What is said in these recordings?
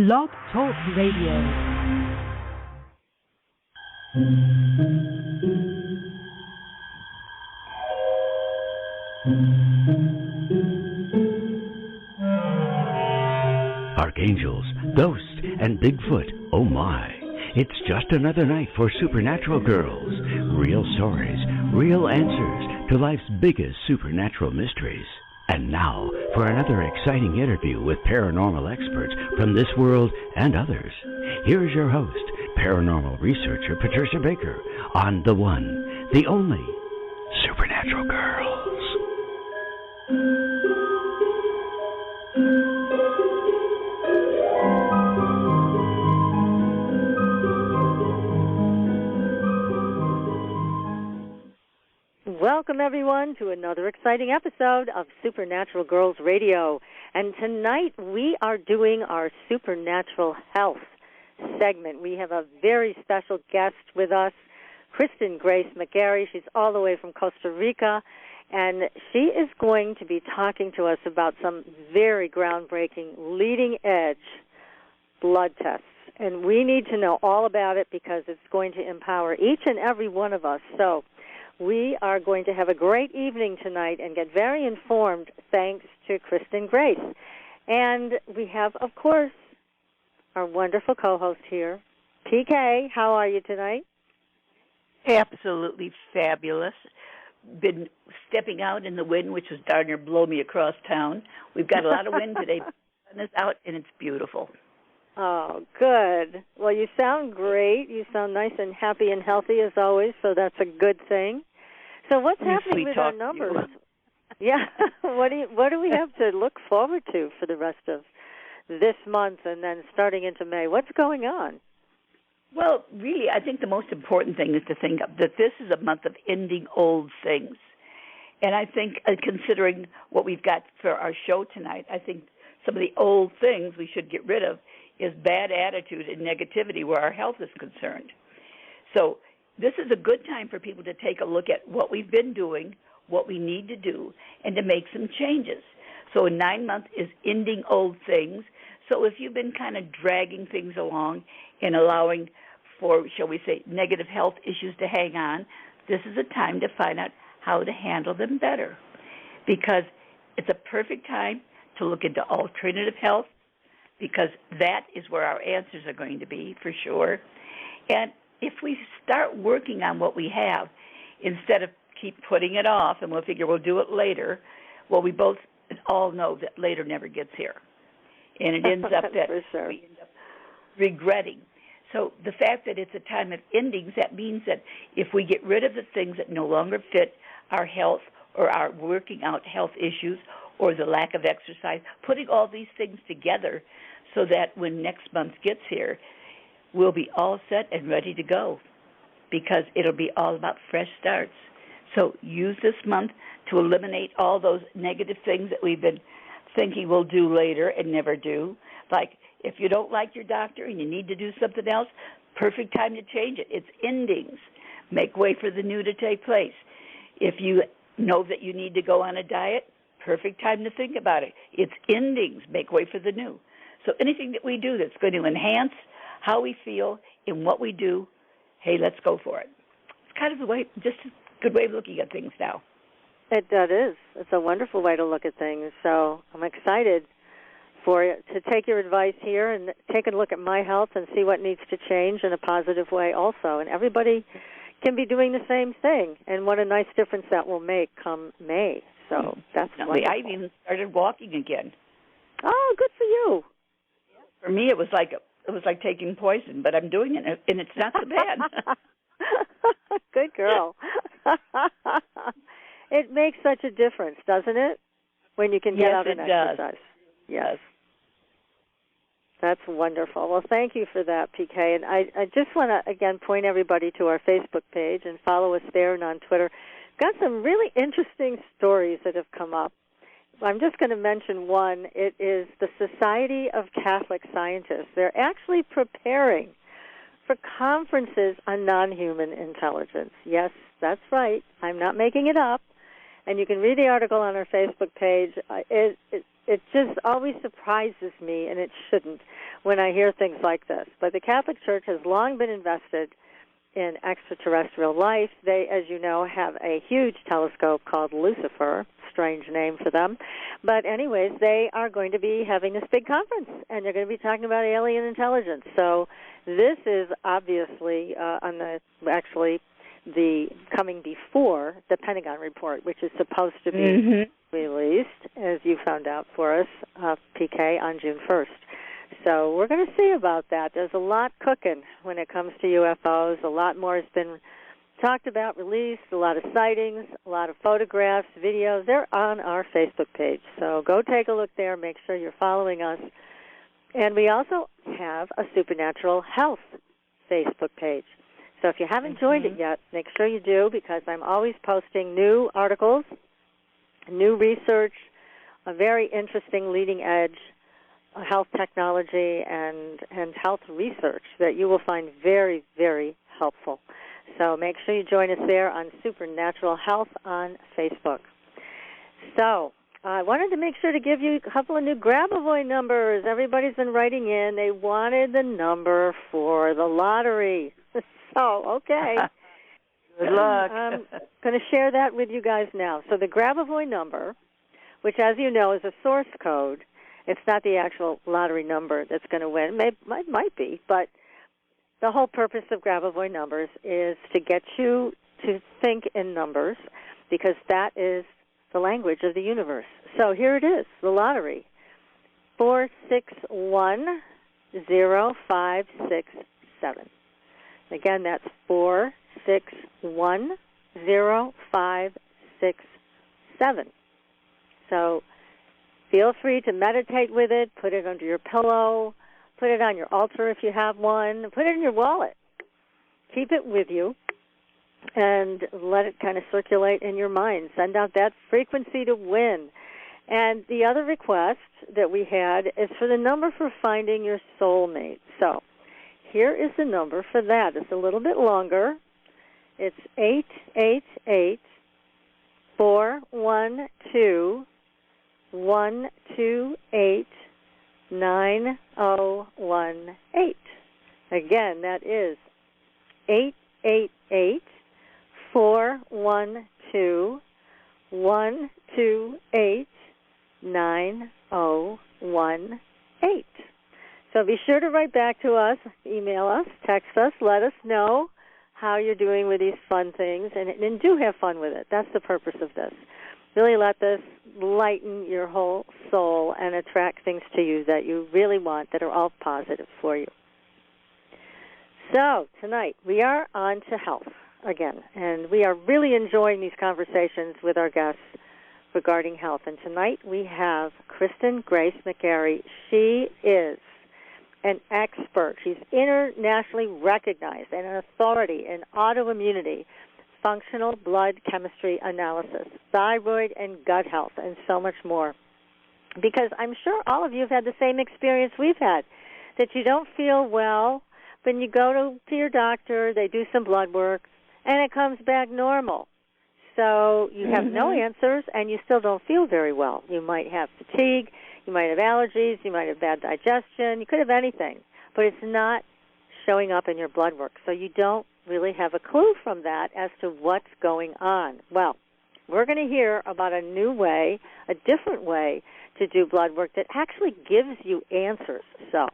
Blog Talk Radio. Archangels, ghosts, and Bigfoot, oh my. It's just another night for Supernatural Girls. Real stories, real answers to life's biggest supernatural mysteries. And now, for another exciting interview with paranormal experts from this world and others. Here's your host, paranormal researcher Patricia Baker, on the one, the only, Supernatural Girls. Welcome, everyone, to another exciting episode of Supernatural Girls Radio. And tonight we are doing our Supernatural Health segment. We have a very special guest with us, Kristin Grayce McGary. She's all the way from Costa Rica, and she is going to be talking to us about some very groundbreaking, leading-edge blood tests. And we need to know all about it because it's going to empower each and every one of us. So we are going to have a great evening tonight and get very informed thanks to Kristin Grayce. And we have, of course, our wonderful co-host here, PK. How are you tonight? Absolutely fabulous. Been stepping out in the wind, which was darn near blow me across town. We've got a lot of wind today. The sun is out, and it's beautiful. Oh, good. Well, you sound great. You sound nice and happy and healthy as always, so that's a good thing. So what's happening with our numbers? Yeah, what do we have to look forward to for the rest of this month and then starting into May? What's going on? Well, really, I think the most important thing is to think that this is a month of ending old things. And I think, considering what we've got for our show tonight, I think some of the old things we should get rid of is bad attitude and negativity where our health is concerned. So this is a good time for people to take a look at what we've been doing, what we need to do, and to make some changes. So a 9 month is ending old things. So if you've been kind of dragging things along and allowing for, shall we say, negative health issues to hang on, this is a time to find out how to handle them better. Because it's a perfect time to look into alternative health, because that is where our answers are going to be, for sure. And if we start working on what we have, instead of keep putting it off and we'll figure we'll do it later, well, we both all know that later never gets here. And it ends up that we end up regretting. So the fact that it's a time of endings, that means that if we get rid of the things that no longer fit our health or our working out health issues or the lack of exercise, putting all these things together so that when next month gets here, we'll be all set and ready to go, because it'll be all about fresh starts. So use this month to eliminate all those negative things that we've been thinking we'll do later and never do. Like if you don't like your doctor and you need to do something else, perfect time to change it. It's endings. Make way for the new to take place. If you know that you need to go on a diet, perfect time to think about it. It's endings. Make way for the new. So anything that we do that's going to enhance how we feel in what we do, hey, let's go for it. It's kind of the way, just a good way of looking at things now. That is. It's a wonderful way to look at things. So I'm excited for you to take your advice here and take a look at my health and see what needs to change in a positive way also. And everybody can be doing the same thing. And what a nice difference that will make come May. So that's wonderful. I've even started walking again. Oh, good for you. For me, it was like taking poison, but I'm doing it, and it's not so bad. Good girl. It makes such a difference, doesn't it, when you can get out and exercise? Yes. That's wonderful. Well, thank you for that, PK. And I just want to, again, point everybody to our Facebook page and follow us there and on Twitter. Got some really interesting stories that have come up. I'm just going to mention one. It is the Society of Catholic Scientists. They're actually preparing for conferences on non-human intelligence. Yes, that's right. I'm not making it up. And you can read the article on our Facebook page. it just always surprises me, and it shouldn't, when I hear things like this. But the Catholic Church has long been invested in extraterrestrial life. They, as you know, have a huge telescope called Lucifer, strange name for them. But anyways, they are going to be having this big conference, and they're going to be talking about alien intelligence. So this is obviously the coming before the Pentagon report, which is supposed to be released, as you found out for us, PK, on June 1st. So we're going to see about that. There's a lot cooking when it comes to UFOs. A lot more has been talked about, released, a lot of sightings, a lot of photographs, videos. They're on our Facebook page. So go take a look there. Make sure you're following us. And we also have a Supernatural Health Facebook page. So if you haven't joined it yet, make sure you do, because I'm always posting new articles, new research, a very interesting leading edge health technology and health research that you will find very, very helpful. So make sure you join us there on Supernatural Health on Facebook. So I wanted to make sure to give you a couple of new Grabavoy numbers. Everybody's been writing in. They wanted the number for the lottery. So, okay. Good luck. I'm going to share that with you guys now. So the Grabavoy number, which, as you know, is a source code. It's not the actual lottery number that's going to win. Might be, but the whole purpose of Grabavoy numbers is to get you to think in numbers, because that is the language of the universe. So here it is, the lottery, 4610-567. Again, that's 4610-567. So feel free to meditate with it, put it under your pillow, put it on your altar if you have one, put it in your wallet. Keep it with you and let it kind of circulate in your mind. Send out that frequency to win. And the other request that we had is for the number for finding your soulmate. So here is the number for that. It's a little bit longer. It's 888-412-128-9018. Again, that is 888-412-128-9018. So be sure to write back to us, email us, text us, let us know how you're doing with these fun things, and do have fun with it. That's the purpose of this. Really let this lighten your whole soul and attract things to you that you really want, that are all positive for you. So tonight we are on to health again, and we are really enjoying these conversations with our guests regarding health. And tonight we have Kristin Grayce McGary. She is an expert. She's internationally recognized and an authority in autoimmunity, functional blood chemistry analysis, thyroid and gut health, and so much more. Because I'm sure all of you have had the same experience we've had, that you don't feel well, but you go to your doctor, they do some blood work, and it comes back normal. So you have no answers, and you still don't feel very well. You might have fatigue, you might have allergies, you might have bad digestion, you could have anything, but it's not showing up in your blood work. So you don't really have a clue from that as to what's going on. Well, we're going to hear about a new way, a different way to do blood work that actually gives you answers. So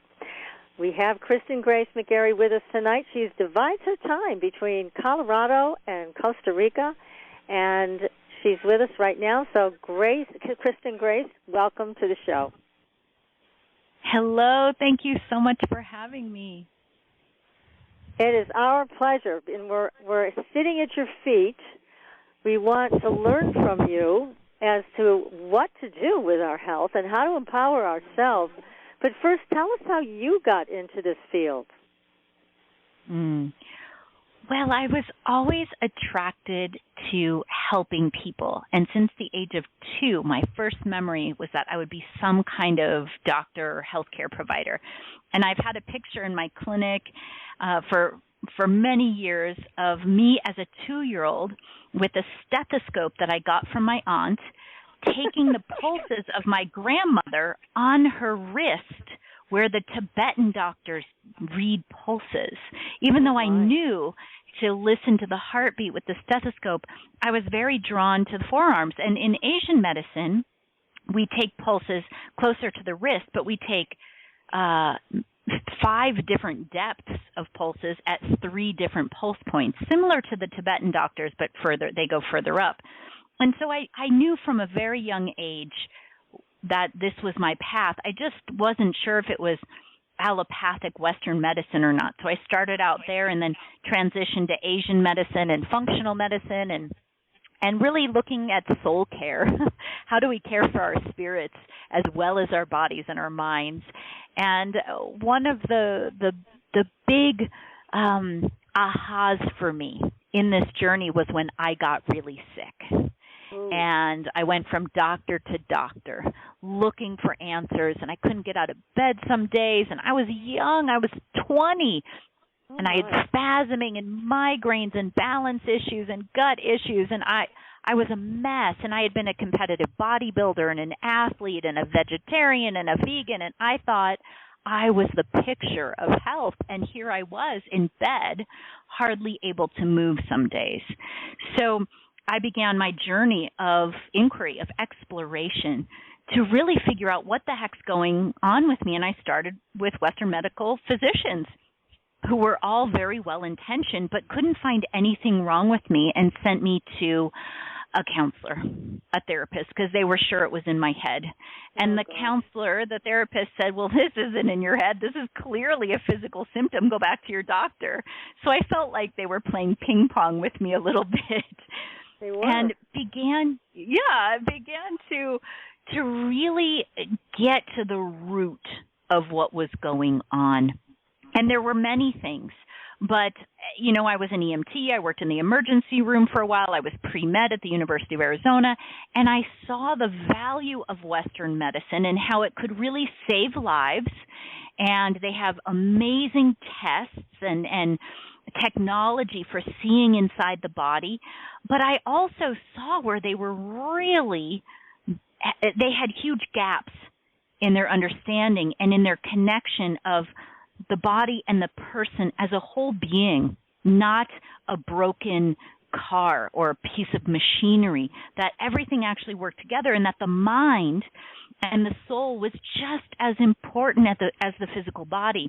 we have Kristin Grayce McGary with us tonight. She divides her time between Colorado and Costa Rica, and she's with us right now. So Kristin Grayce, welcome to the show. Hello. Thank you so much for having me. It is our pleasure, and we're sitting at your feet. We want to learn from you as to what to do with our health and how to empower ourselves. But first, tell us how you got into this field. Well, I was always attracted to helping people. And since the age of 2, my first memory was that I would be some kind of doctor or healthcare provider. And I've had a picture in my clinic for many years of me as a 2-year-old with a stethoscope that I got from my aunt, taking the pulses of my grandmother on her wrist where the Tibetan doctors read pulses. Even though I knew to listen to the heartbeat with the stethoscope, I was very drawn to the forearms. And in Asian medicine, we take pulses closer to the wrist, but we take 5 different depths of pulses at 3 different pulse points, similar to the Tibetan doctors, but they go further up. And so I knew from a very young age that this was my path. I just wasn't sure if it was allopathic Western medicine or not. So I started out there and then transitioned to Asian medicine and functional medicine and really looking at soul care. How do we care for our spirits as well as our bodies and our minds? And one of the big ahas for me in this journey was when I got really sick. And I went from doctor to doctor looking for answers, and I couldn't get out of bed some days, and I was young. I was 20, and I had spasming and migraines and balance issues and gut issues, and I was a mess, and I had been a competitive bodybuilder and an athlete and a vegetarian and a vegan, and I thought I was the picture of health, and here I was in bed, hardly able to move some days. So I began my journey of inquiry, of exploration, to really figure out what the heck's going on with me. And I started with Western medical physicians who were all very well-intentioned but couldn't find anything wrong with me and sent me to a counselor, a therapist, because they were sure it was in my head. And the counselor, the therapist said, well, this isn't in your head. This is clearly a physical symptom. Go back to your doctor. So I felt like they were playing ping pong with me a little bit. They were. And began to really get to the root of what was going on. And there were many things. But, I was an EMT. I worked in the emergency room for a while. I was pre-med at the University of Arizona. And I saw the value of Western medicine and how it could really save lives. And they have amazing tests and technology for seeing inside the body. But I also saw where they had huge gaps in their understanding and in their connection of the body and the person as a whole being, not a broken car or a piece of machinery, that everything actually worked together and that the mind and the soul was just as important as the physical body.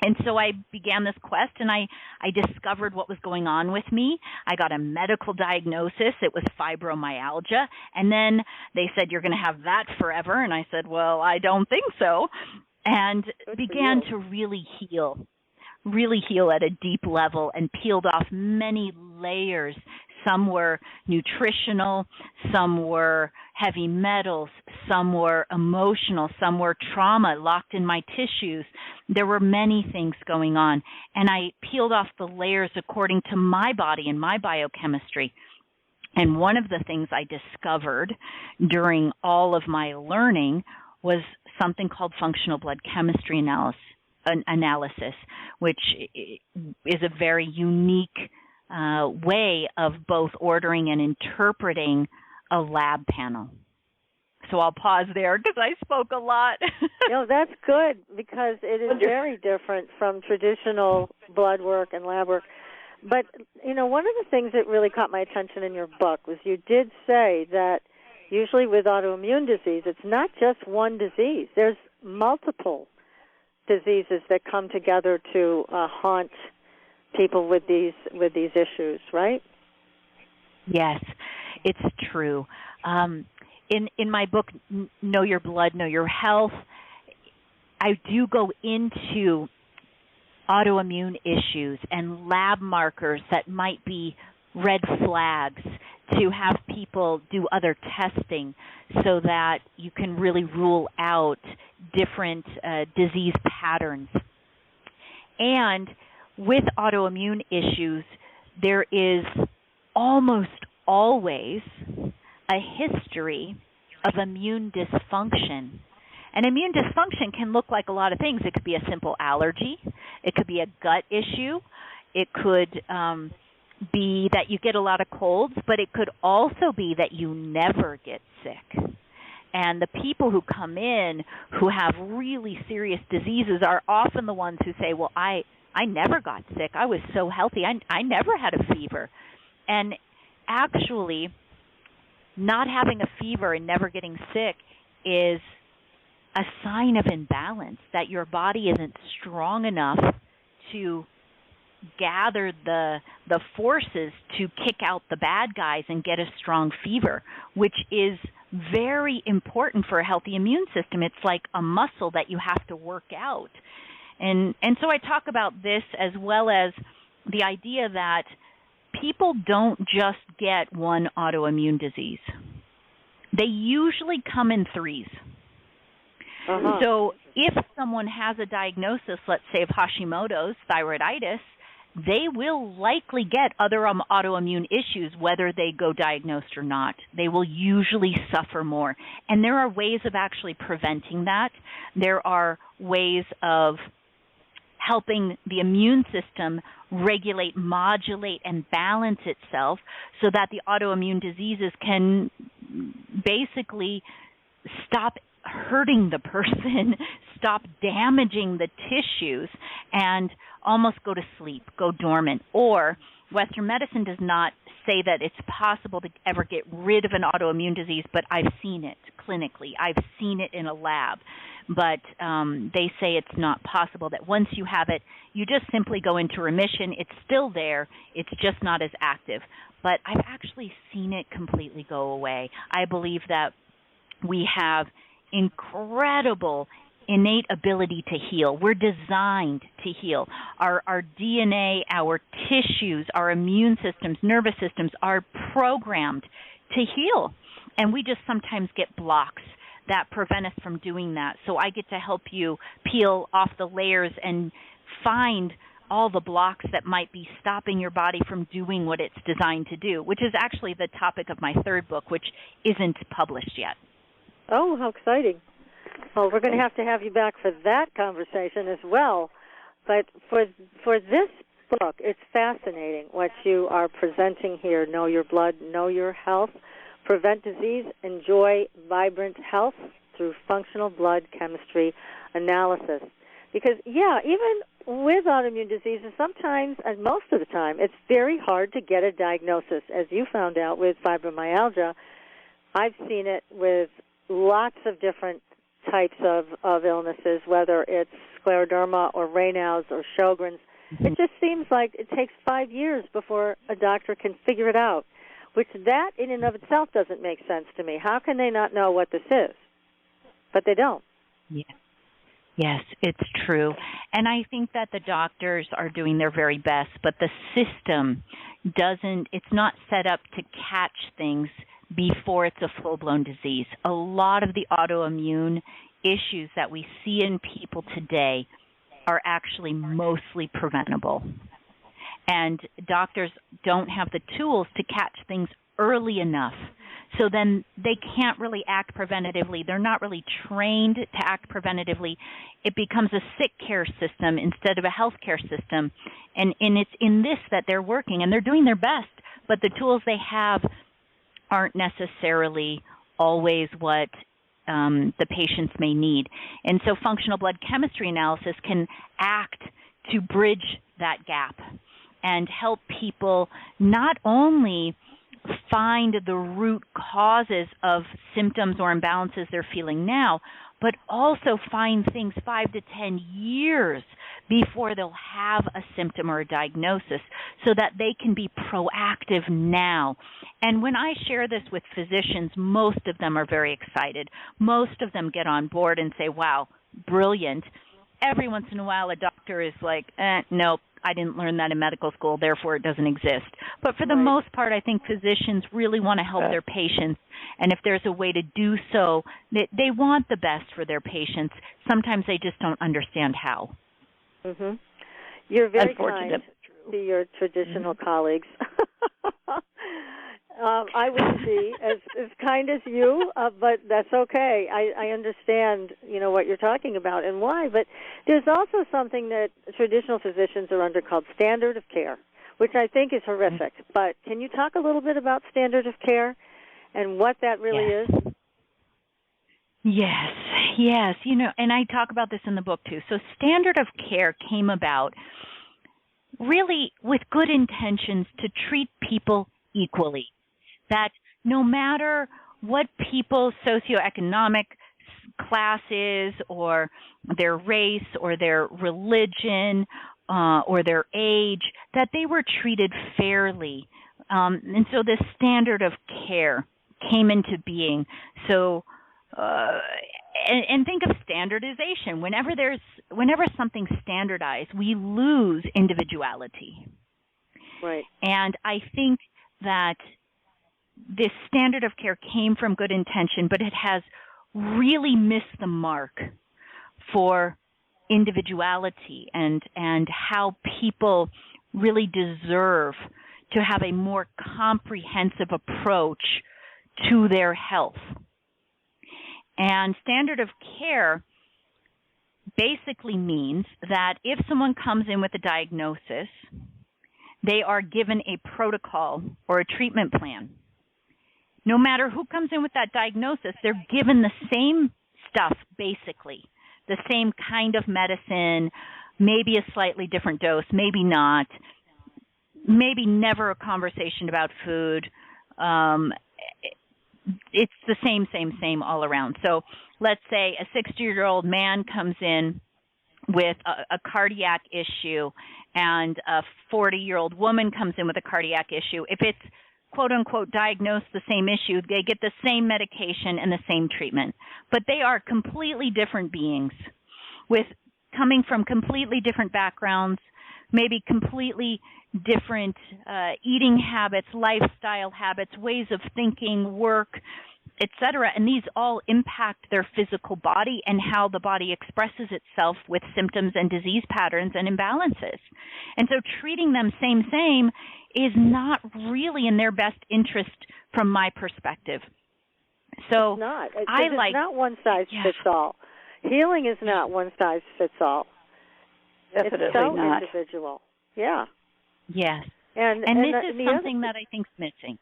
And so I began this quest, and I discovered what was going on with me. I got a medical diagnosis. It was fibromyalgia. And then they said, you're going to have that forever. And I said, well, I don't think so. And began to really heal at a deep level and peeled off many layers. Some were nutritional, some were heavy metals, some were emotional, some were trauma locked in my tissues. There were many things going on, and I peeled off the layers according to my body and my biochemistry. And one of the things I discovered during all of my learning was something called functional blood chemistry analysis, which is a very unique way of both ordering and interpreting a lab panel. So I'll pause there because I spoke a lot. That's good because it is very different from traditional blood work and lab work. But, one of the things that really caught my attention in your book was you did say that usually with autoimmune disease, it's not just one disease. There's multiple diseases that come together to haunt people with these issues, right? Yes, it's true. In my book, Know Your Blood, Know Your Health, I do go into autoimmune issues and lab markers that might be red flags to have people do other testing so that you can really rule out different disease patterns. And with autoimmune issues, there is almost always a history of immune dysfunction. And immune dysfunction can look like a lot of things. It could be a simple allergy. It could be a gut issue. It could be that you get a lot of colds, but it could also be that you never get sick. And the people who come in who have really serious diseases are often the ones who say, well, I never got sick. I was so healthy. I never had a fever. And actually, not having a fever and never getting sick is a sign of imbalance, that your body isn't strong enough to gather the forces to kick out the bad guys and get a strong fever, which is very important for a healthy immune system. It's like a muscle that you have to work out. And so I talk about this as well as the idea that people don't just get one autoimmune disease. They usually come in threes. Uh-huh. So if someone has a diagnosis, let's say of Hashimoto's thyroiditis, they will likely get other autoimmune issues, whether they go diagnosed or not. They will usually suffer more. And there are ways of actually preventing that. There are ways of helping the immune system regulate, modulate, and balance itself so that the autoimmune diseases can basically stop hurting the person, stop damaging the tissues, and almost go to sleep, go dormant. Or Western medicine does not say that it's possible to ever get rid of an autoimmune disease, but I've seen it clinically. I've seen it in a lab. But they say it's not possible, that once you have it, you just simply go into remission. It's still there. It's just not as active. But I've actually seen it completely go away. I believe that we have incredible innate ability to heal. We're designed to heal. Our DNA, our tissues, our immune systems, nervous systems are programmed to heal. And we just sometimes get blocks that prevent us from doing that. So I get to help you peel off the layers and find all the blocks that might be stopping your body from doing what it's designed to do, which is actually the topic of my third book, which isn't published yet. Oh, how exciting. Well, we're going to have you back for that conversation as well. But for this book, it's fascinating what you are presenting here. Know your blood, know your health, prevent disease, enjoy vibrant health through functional blood chemistry analysis. Because, yeah, even with autoimmune diseases, sometimes, and most of the time, it's very hard to get a diagnosis. As you found out with fibromyalgia, I've seen it with lots of different types of illnesses, whether it's scleroderma or Raynaud's or Sjogren's. It just seems like it takes 5 years before a doctor can figure it out, which that in and of itself doesn't make sense to me. How can they not know what this is? But they don't. Yeah. Yes, it's true. And I think that the doctors are doing their very best, but the system it's not set up to catch things before it's a full-blown disease. A lot of the autoimmune issues that we see in people today are actually mostly preventable. And doctors don't have the tools to catch things early enough. So then they can't really act preventatively. They're not really trained to act preventatively. It becomes a sick care system instead of a health care system. And it's in this that they're working, and they're doing their best, but the tools they have aren't necessarily always what the patients may need. And so functional blood chemistry analysis can act to bridge that gap and help people not only find the root causes of symptoms or imbalances they're feeling now, but also find things 5 to 10 years before they'll have a symptom or a diagnosis so that they can be proactive now. And when I share this with physicians, most of them are very excited. Most of them get on board and say, wow, brilliant. Every once in a while, a doctor is like, nope, I didn't learn that in medical school, therefore it doesn't exist. But for the most part, I think physicians really want to help their patients. And if there's a way to do so, they want the best for their patients. Sometimes they just don't understand how. Mm-hmm. You're very kind to your traditional colleagues. I wouldn't be as kind as you, but that's okay. I understand, what you're talking about and why. But there's also something that traditional physicians are under called standard of care, which I think is horrific. But can you talk a little bit about standard of care and what that really is? Yes. And I talk about this in the book too. So standard of care came about really with good intentions to treat people equally. That no matter what people's socioeconomic class is, or their race, or their religion, or their age, that they were treated fairly. And so this standard of care came into being. So, and think of standardization. Whenever something's standardized, we lose individuality. Right. And I think that this standard of care came from good intention, but it has really missed the mark for individuality and how people really deserve to have a more comprehensive approach to their health. And standard of care basically means that if someone comes in with a diagnosis, they are given a protocol or a treatment plan. No matter who comes in with that diagnosis, they're given the same stuff, basically, the same kind of medicine, maybe a slightly different dose, maybe not, maybe never a conversation about food. It's the same all around. So let's say a 60-year-old man comes in with a cardiac issue, and a 40-year-old woman comes in with a cardiac issue. If it's quote-unquote diagnosed the same issue, they get the same medication and the same treatment. But they are completely different beings with coming from completely different backgrounds, maybe completely different eating habits, lifestyle habits, ways of thinking, work, etc. And these all impact their physical body and how the body expresses itself with symptoms and disease patterns and imbalances. And so treating them same is not really in their best interest from my perspective. So it's not. It's not one size fits all. Healing is not one size fits all. Definitely it's so not. individual. Yeah. Yes. And this is something that I think is missing.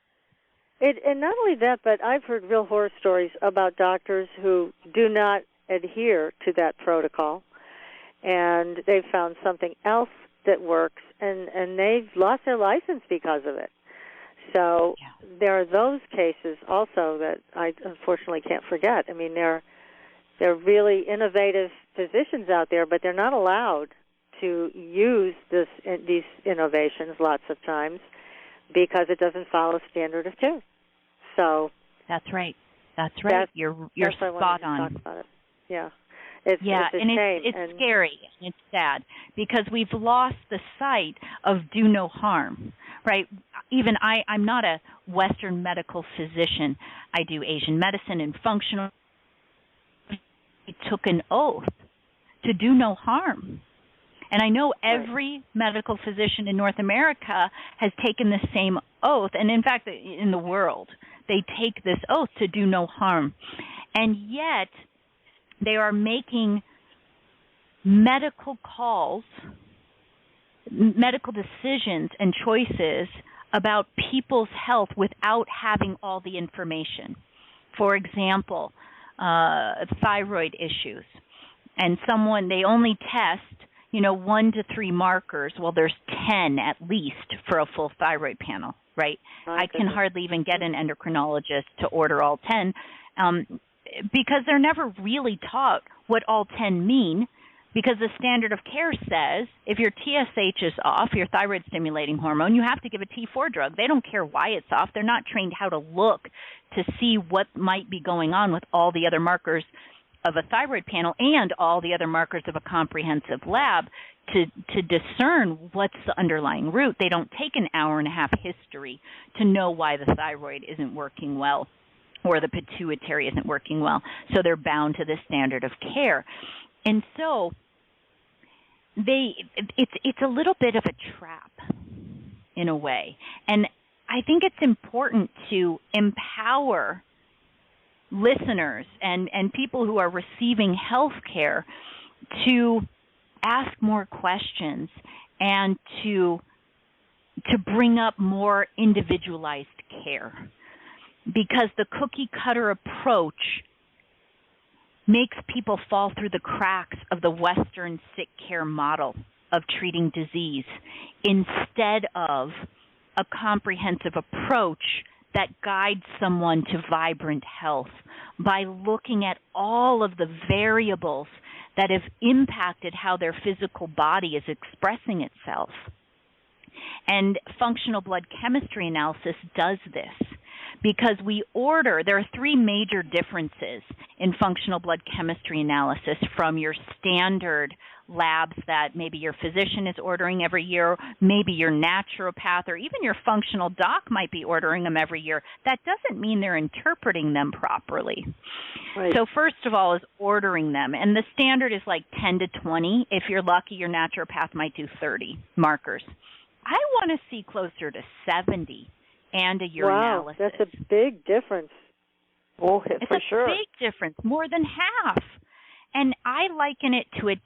And not only that, but I've heard real horror stories about doctors who do not adhere to that protocol, and they've found something else that works, and they've lost their license because of it. So there are those cases also that I unfortunately can't forget. I mean, there are really innovative physicians out there, but they're not allowed to use these innovations lots of times because it doesn't follow standard of care. So that's right. You're spot on. Talk about it. Yeah. It's a and shame. It's scary and it's sad because we've lost the sight of do no harm, right? Even I'm not a Western medical physician. I do Asian medicine and functional. I took an oath to do no harm. And I know every medical physician in North America has taken the same oath, and in fact, in the world, they take this oath to do no harm. And yet, they are making medical calls, medical decisions and choices about people's health without having all the information. For example, thyroid issues. And they only test 1 to 3 markers. Well, there's 10 at least for a full thyroid panel, right? I can hardly even get an endocrinologist to order all 10 because they're never really taught what all 10 mean, because the standard of care says if your TSH is off, your thyroid stimulating hormone, you have to give a T4 drug. They don't care why it's off. They're not trained how to look to see what might be going on with all the other markers of a thyroid panel and all the other markers of a comprehensive lab to discern what's the underlying root. They don't take an hour-and-a-half history to know why the thyroid isn't working well or the pituitary isn't working well. So they're bound to this standard of care. And so it's a little bit of a trap in a way. And I think it's important to empower listeners and people who are receiving health care to ask more questions and to to bring up more individualized care, because the cookie-cutter approach makes people fall through the cracks of the Western sick care model of treating disease instead of a comprehensive approach that guides someone to vibrant health by looking at all of the variables that have impacted how their physical body is expressing itself. And functional blood chemistry analysis does this because there are three major differences in functional blood chemistry analysis from your standard labs that maybe your physician is ordering every year, maybe your naturopath or even your functional doc might be ordering them every year. That doesn't mean they're interpreting them properly. Right. So first of all is ordering them, and the standard is like 10 to 20. If you're lucky, your naturopath might do 30 markers. I want to see closer to 70 and a urinalysis. Wow, that's a big difference. Oh, It's for a sure. big difference, more than half. And I liken it to a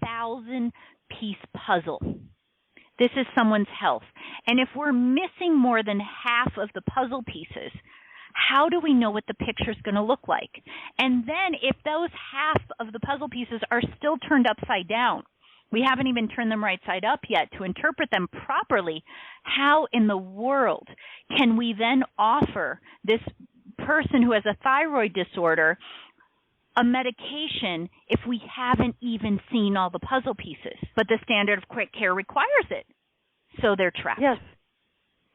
10,000-piece puzzle. This is someone's health. And if we're missing more than half of the puzzle pieces, how do we know what the picture is going to look like? And then if those half of the puzzle pieces are still turned upside down, we haven't even turned them right side up yet to interpret them properly, how in the world can we then offer this person who has a thyroid disorder a medication if we haven't even seen all the puzzle pieces? But the standard of quick care requires it, so they're trapped. Yes.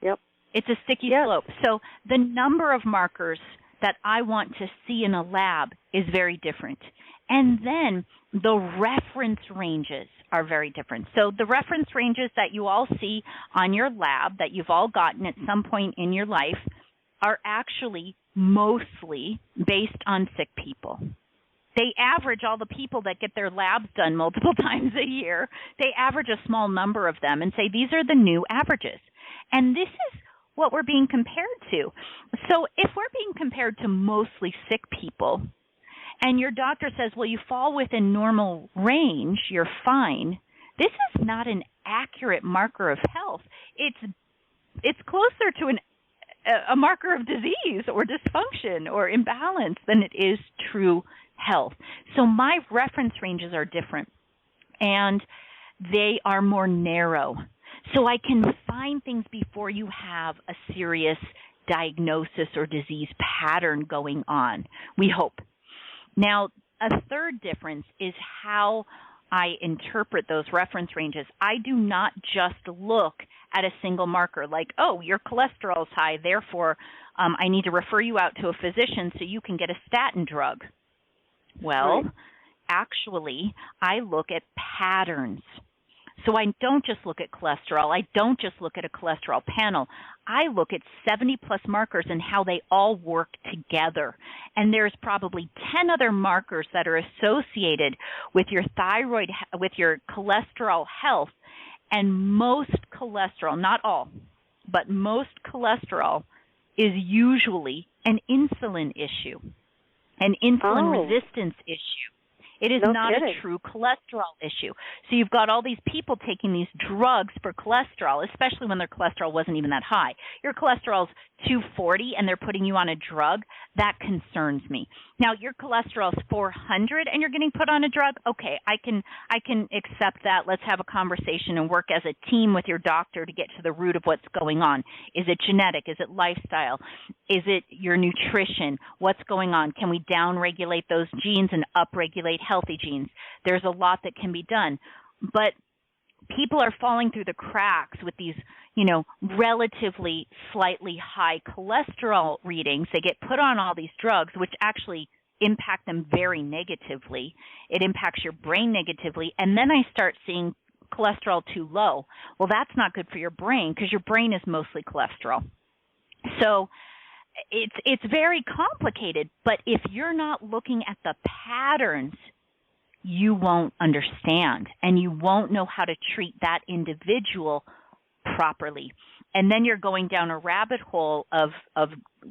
Yep. It's a sticky Yes. slope. So the number of markers that I want to see in a lab is very different. And then the reference ranges are very different. So the reference ranges that you all see on your lab that you've all gotten at some point in your life are actually mostly based on sick people. They average all the people that get their labs done multiple times a year. They average a small number of them and say these are the new averages. And this is what we're being compared to. So if we're being compared to mostly sick people, and your doctor says, well, you fall within normal range, you're fine, this is not an accurate marker of health. It's closer to a marker of disease or dysfunction or imbalance than it is true health. So my reference ranges are different, and they are more narrow. So I can find things before you have a serious diagnosis or disease pattern going on, we hope. Now, a third difference is how I interpret those reference ranges. I do not just look at a single marker like, oh, your cholesterol is high, therefore I need to refer you out to a physician so you can get a statin drug. Well, right. Actually, I look at patterns. So I don't just look at cholesterol. I don't just look at a cholesterol panel. I look at 70-plus markers and how they all work together. And there's probably 10 other markers that are associated with your thyroid, with your cholesterol health. And most cholesterol, not all, but most cholesterol is usually an insulin issue, an insulin resistance issue. It is not a true cholesterol issue. So you've got all these people taking these drugs for cholesterol, especially when their cholesterol wasn't even that high. Your cholesterol's 240 and they're putting you on a drug. That concerns me. Now, your cholesterol's 400 and you're getting put on a drug. Okay, I can accept that. Let's have a conversation and work as a team with your doctor to get to the root of what's going on. Is it genetic? Is it lifestyle? Is it your nutrition? What's going on? Can we downregulate those genes and upregulate healthy genes? There's a lot that can be done. But people are falling through the cracks with these, relatively slightly high cholesterol readings. They get put on all these drugs, which actually impact them very negatively. It impacts your brain negatively. And then I start seeing cholesterol too low. Well, that's not good for your brain because your brain is mostly cholesterol. So it's very complicated. But if you're not looking at the patterns, you won't understand and you won't know how to treat that individual properly. And then you're going down a rabbit hole of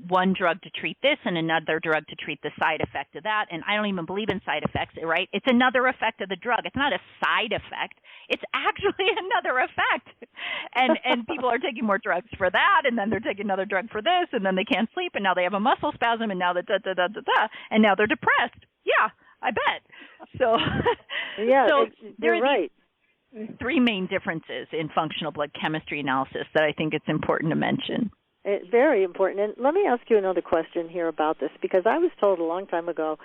one drug to treat this and another drug to treat the side effect of that. And I don't even believe in side effects, right? It's another effect of the drug. It's not a side effect. It's actually another effect. And people are taking more drugs for that, and then they're taking another drug for this, and then they can't sleep, and now they have a muscle spasm, and now and now they're depressed. Yeah, I bet. So, yeah, so you're right. Three main differences in functional blood chemistry analysis that I think it's important to mention. It's very important. And let me ask you another question here about this, because I was told a long time ago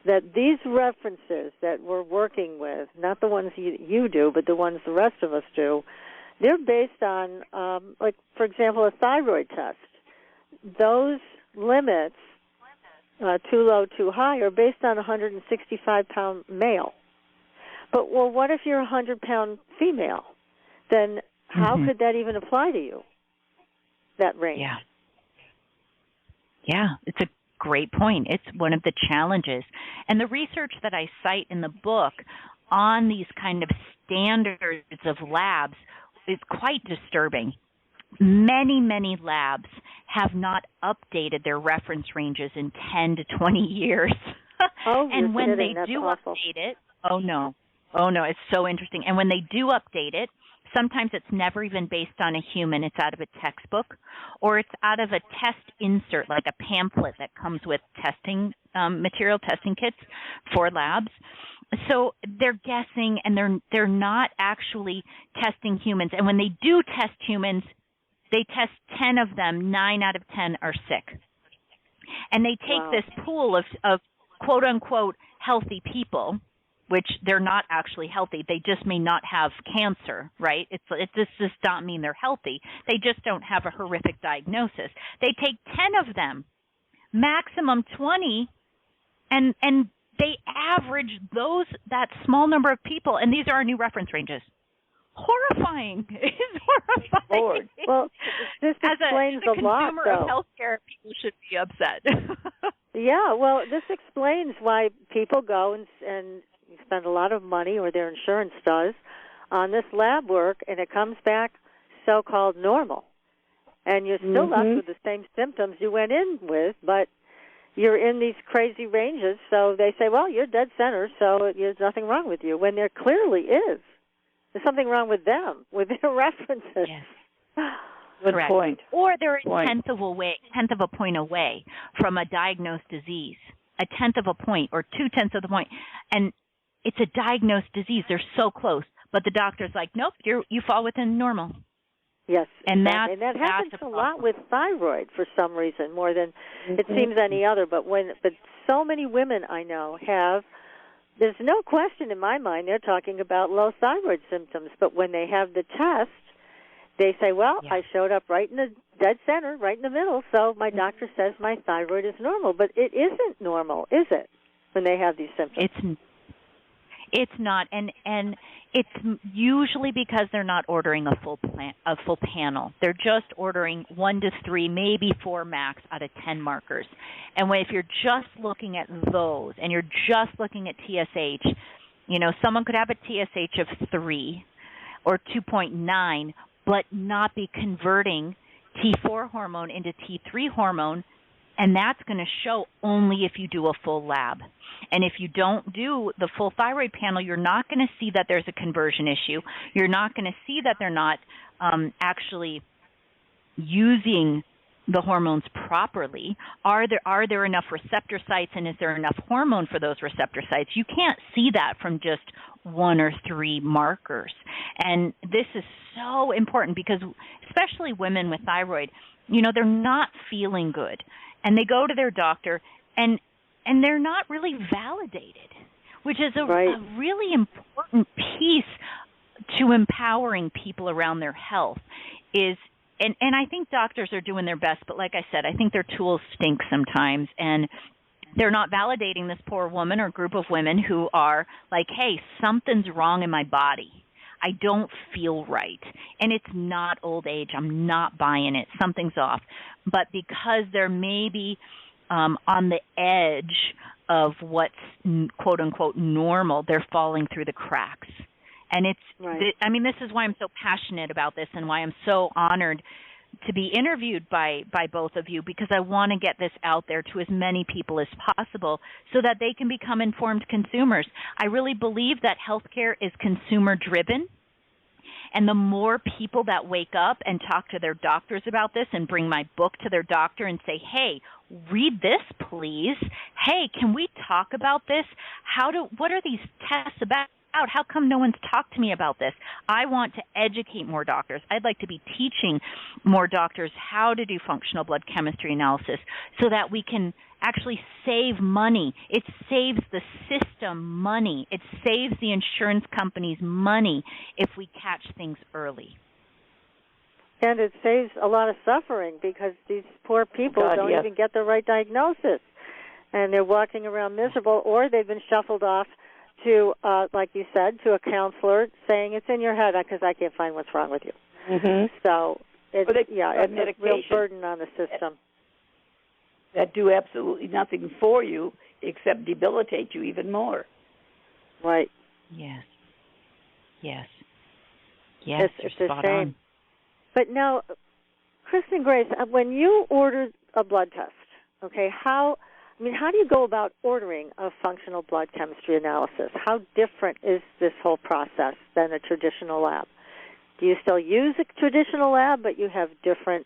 that these references that we're working with, not the ones you do, but the ones the rest of us do, they're based on, like, for example, a thyroid test. Those limits, too low, too high, are based on a 165-pound male. But, well, what if you're a 100-pound female? Then how could that even apply to you, that range? Yeah, it's a great point. It's one of the challenges. And the research that I cite in the book on these kind of standards of labs is quite disturbing. Many, many labs have not updated their reference ranges in 10 to 20 years. Oh, and when kidding. they That's do awful. update it, oh no, it's so interesting. And when they do update it, sometimes it's never even based on a human. It's out of a textbook, or it's out of a test insert, like a pamphlet that comes with testing material, testing kits for labs. So they're guessing, and they're not actually testing humans. And when they do test humans, they test 10 of them, 9 out of 10 are sick. And they take this pool of quote-unquote healthy people, which they're not actually healthy. They just may not have cancer, right? It just does not mean they're healthy. They just don't have a horrific diagnosis. They take 10 of them, maximum 20, and they average that small number of people, and these are our new reference ranges. Horrifying. It's horrifying. Lord. Well, this explains as a a lot, consumer though. of healthcare, people should be upset. Yeah, well, this explains why people go and spend a lot of money, or their insurance does, on this lab work, and it comes back so-called normal. And you're still left with the same symptoms you went in with, but you're in these crazy ranges, so they say, well, you're dead center, so there's nothing wrong with you, when there clearly is. There's something wrong with them, with their references. Yes. Good Correct. point. Or they're a tenth of a point away from a diagnosed disease, a tenth of a point or 0.2 of the point. And it's a diagnosed disease. They're so close. But the doctor's like, nope, you fall within normal. Yes, and exactly. And that happens a lot with thyroid for some reason, more than it seems any other. But so many women I know have, there's no question in my mind they're talking about low thyroid symptoms. But when they have the test, they say, well, I showed up right in the dead center, right in the middle, so my doctor says my thyroid is normal. But it isn't normal, is it, when they have these symptoms? It's not, and it's usually because they're not ordering a full panel. They're just ordering 1 to 3, maybe 4 max out of 10 markers. And if you're just looking at those, and you're just looking at TSH, someone could have a TSH of 3 or 2.9, but not be converting T4 hormone into T3 hormone, and that's going to show only if you do a full lab. And if you don't do the full thyroid panel, you're not going to see that there's a conversion issue. You're not going to see that they're not actually using the hormones properly. Are there enough receptor sites, and is there enough hormone for those receptor sites? You can't see that from just 1 or 3 markers. And this is so important because especially women with thyroid, they're not feeling good. And they go to their doctor, and they're not really validated, which is a really important piece to empowering people around their health. And I think doctors are doing their best, but like I said, I think their tools stink sometimes, and they're not validating this poor woman or group of women who are like, hey, something's wrong in my body. I don't feel right. And it's not old age. I'm not buying it. Something's off. But because they're maybe on the edge of what's quote-unquote normal, they're falling through the cracks. And this is why I'm so passionate about this and why I'm so honored to be interviewed by both of you, because I want to get this out there to as many people as possible so that they can become informed consumers. I really believe that healthcare is consumer driven. And the more people that wake up and talk to their doctors about this and bring my book to their doctor and say, hey, read this, please. Hey, can we talk about this? What are these tests about? How come no one's talked to me about this? I want to educate more doctors. I'd like to be teaching more doctors how to do functional blood chemistry analysis so that we can actually save money. It saves the system money. It saves the insurance companies money if we catch things early. And it saves a lot of suffering because these poor people don't even get the right diagnosis. And they're walking around miserable, or they've been shuffled off to, like you said, to a counselor saying it's in your head because I can't find what's wrong with you. Mm-hmm. So it's a real burden on the system. That do absolutely nothing for you except debilitate you even more. Right. Yes. It's you're a spot shame. on. But now, Kristin Grayce, when you ordered a blood test, okay, how do you go about ordering a functional blood chemistry analysis? How different is this whole process than a traditional lab? Do you still use a traditional lab, but you have different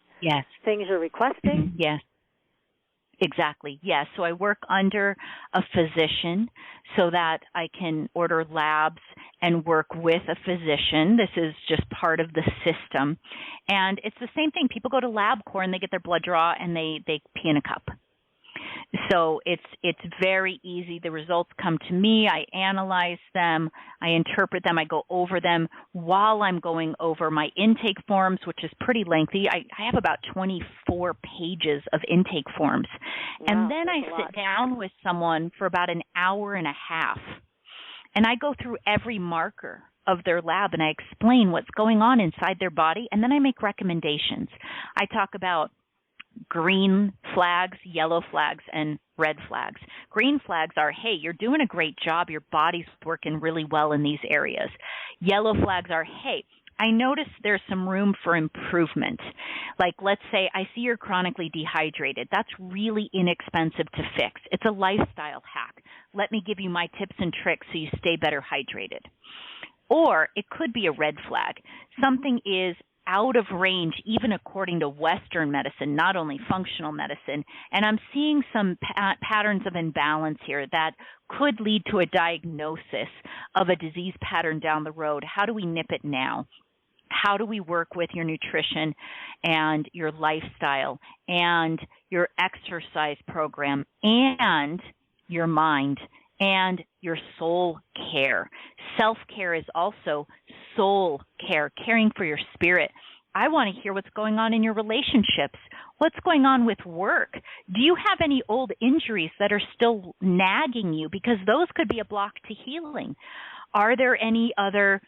things you're requesting? Yes. Exactly. Yes. So I work under a physician so that I can order labs and work with a physician. This is just part of the system. And it's the same thing. People go to LabCorp and they get their blood draw and they pee in a cup. So it's very easy. The results come to me. I analyze them. I interpret them. I go over them while I'm going over my intake forms, which is pretty lengthy. I have about 24 pages of intake forms. Wow, and then I sit down with someone for about an hour and a half. And I go through every marker of their lab and I explain what's going on inside their body. And then I make recommendations. I talk about green flags, yellow flags, and red flags. Green flags are, hey, you're doing a great job. Your body's working really well in these areas. Yellow flags are, hey, I notice there's some room for improvement. Like, let's say I see you're chronically dehydrated. That's really inexpensive to fix. It's a lifestyle hack. Let me give you my tips and tricks so you stay better hydrated. Or it could be a red flag. Something is out of range, even according to Western medicine, not only functional medicine. And I'm seeing some patterns of imbalance here that could lead to a diagnosis of a disease pattern down the road. How do we nip it now? How do we work with your nutrition and your lifestyle and your exercise program and your mind and your soul care? Self-care is also soul care, caring for your spirit. I want to hear what's going on in your relationships. What's going on with work? Do you have any old injuries that are still nagging you? Because those could be a block to healing. Are there any other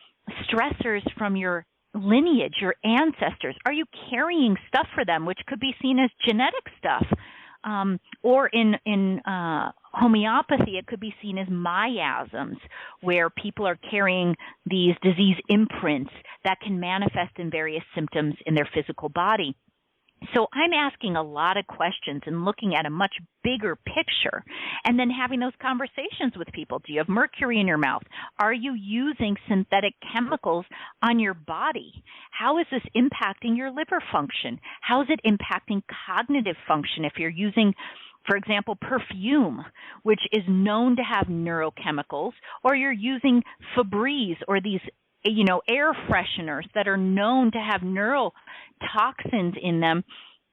stressors from your lineage, your ancestors? Are you carrying stuff for them, which could be seen as genetic stuff? Or in homeopathy, it could be seen as miasms, where people are carrying these disease imprints that can manifest in various symptoms in their physical body. So I'm asking a lot of questions and looking at a much bigger picture and then having those conversations with people. Do you have mercury in your mouth? Are you using synthetic chemicals on your body? How is this impacting your liver function? How is it impacting cognitive function if you're using, for example, perfume, which is known to have neurochemicals, or you're using Febreze or these air fresheners that are known to have neurotoxins in them,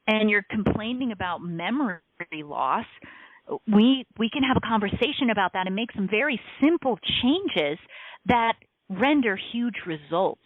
and you're complaining about memory loss, we can have a conversation about that and make some very simple changes that render huge results.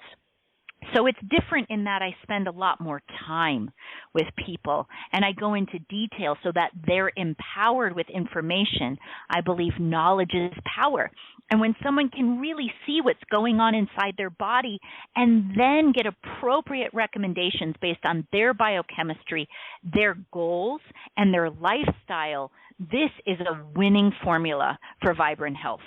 So it's different in that I spend a lot more time with people and I go into detail so that they're empowered with information. I believe knowledge is power. And when someone can really see what's going on inside their body and then get appropriate recommendations based on their biochemistry, their goals, and their lifestyle, this is a winning formula for vibrant health.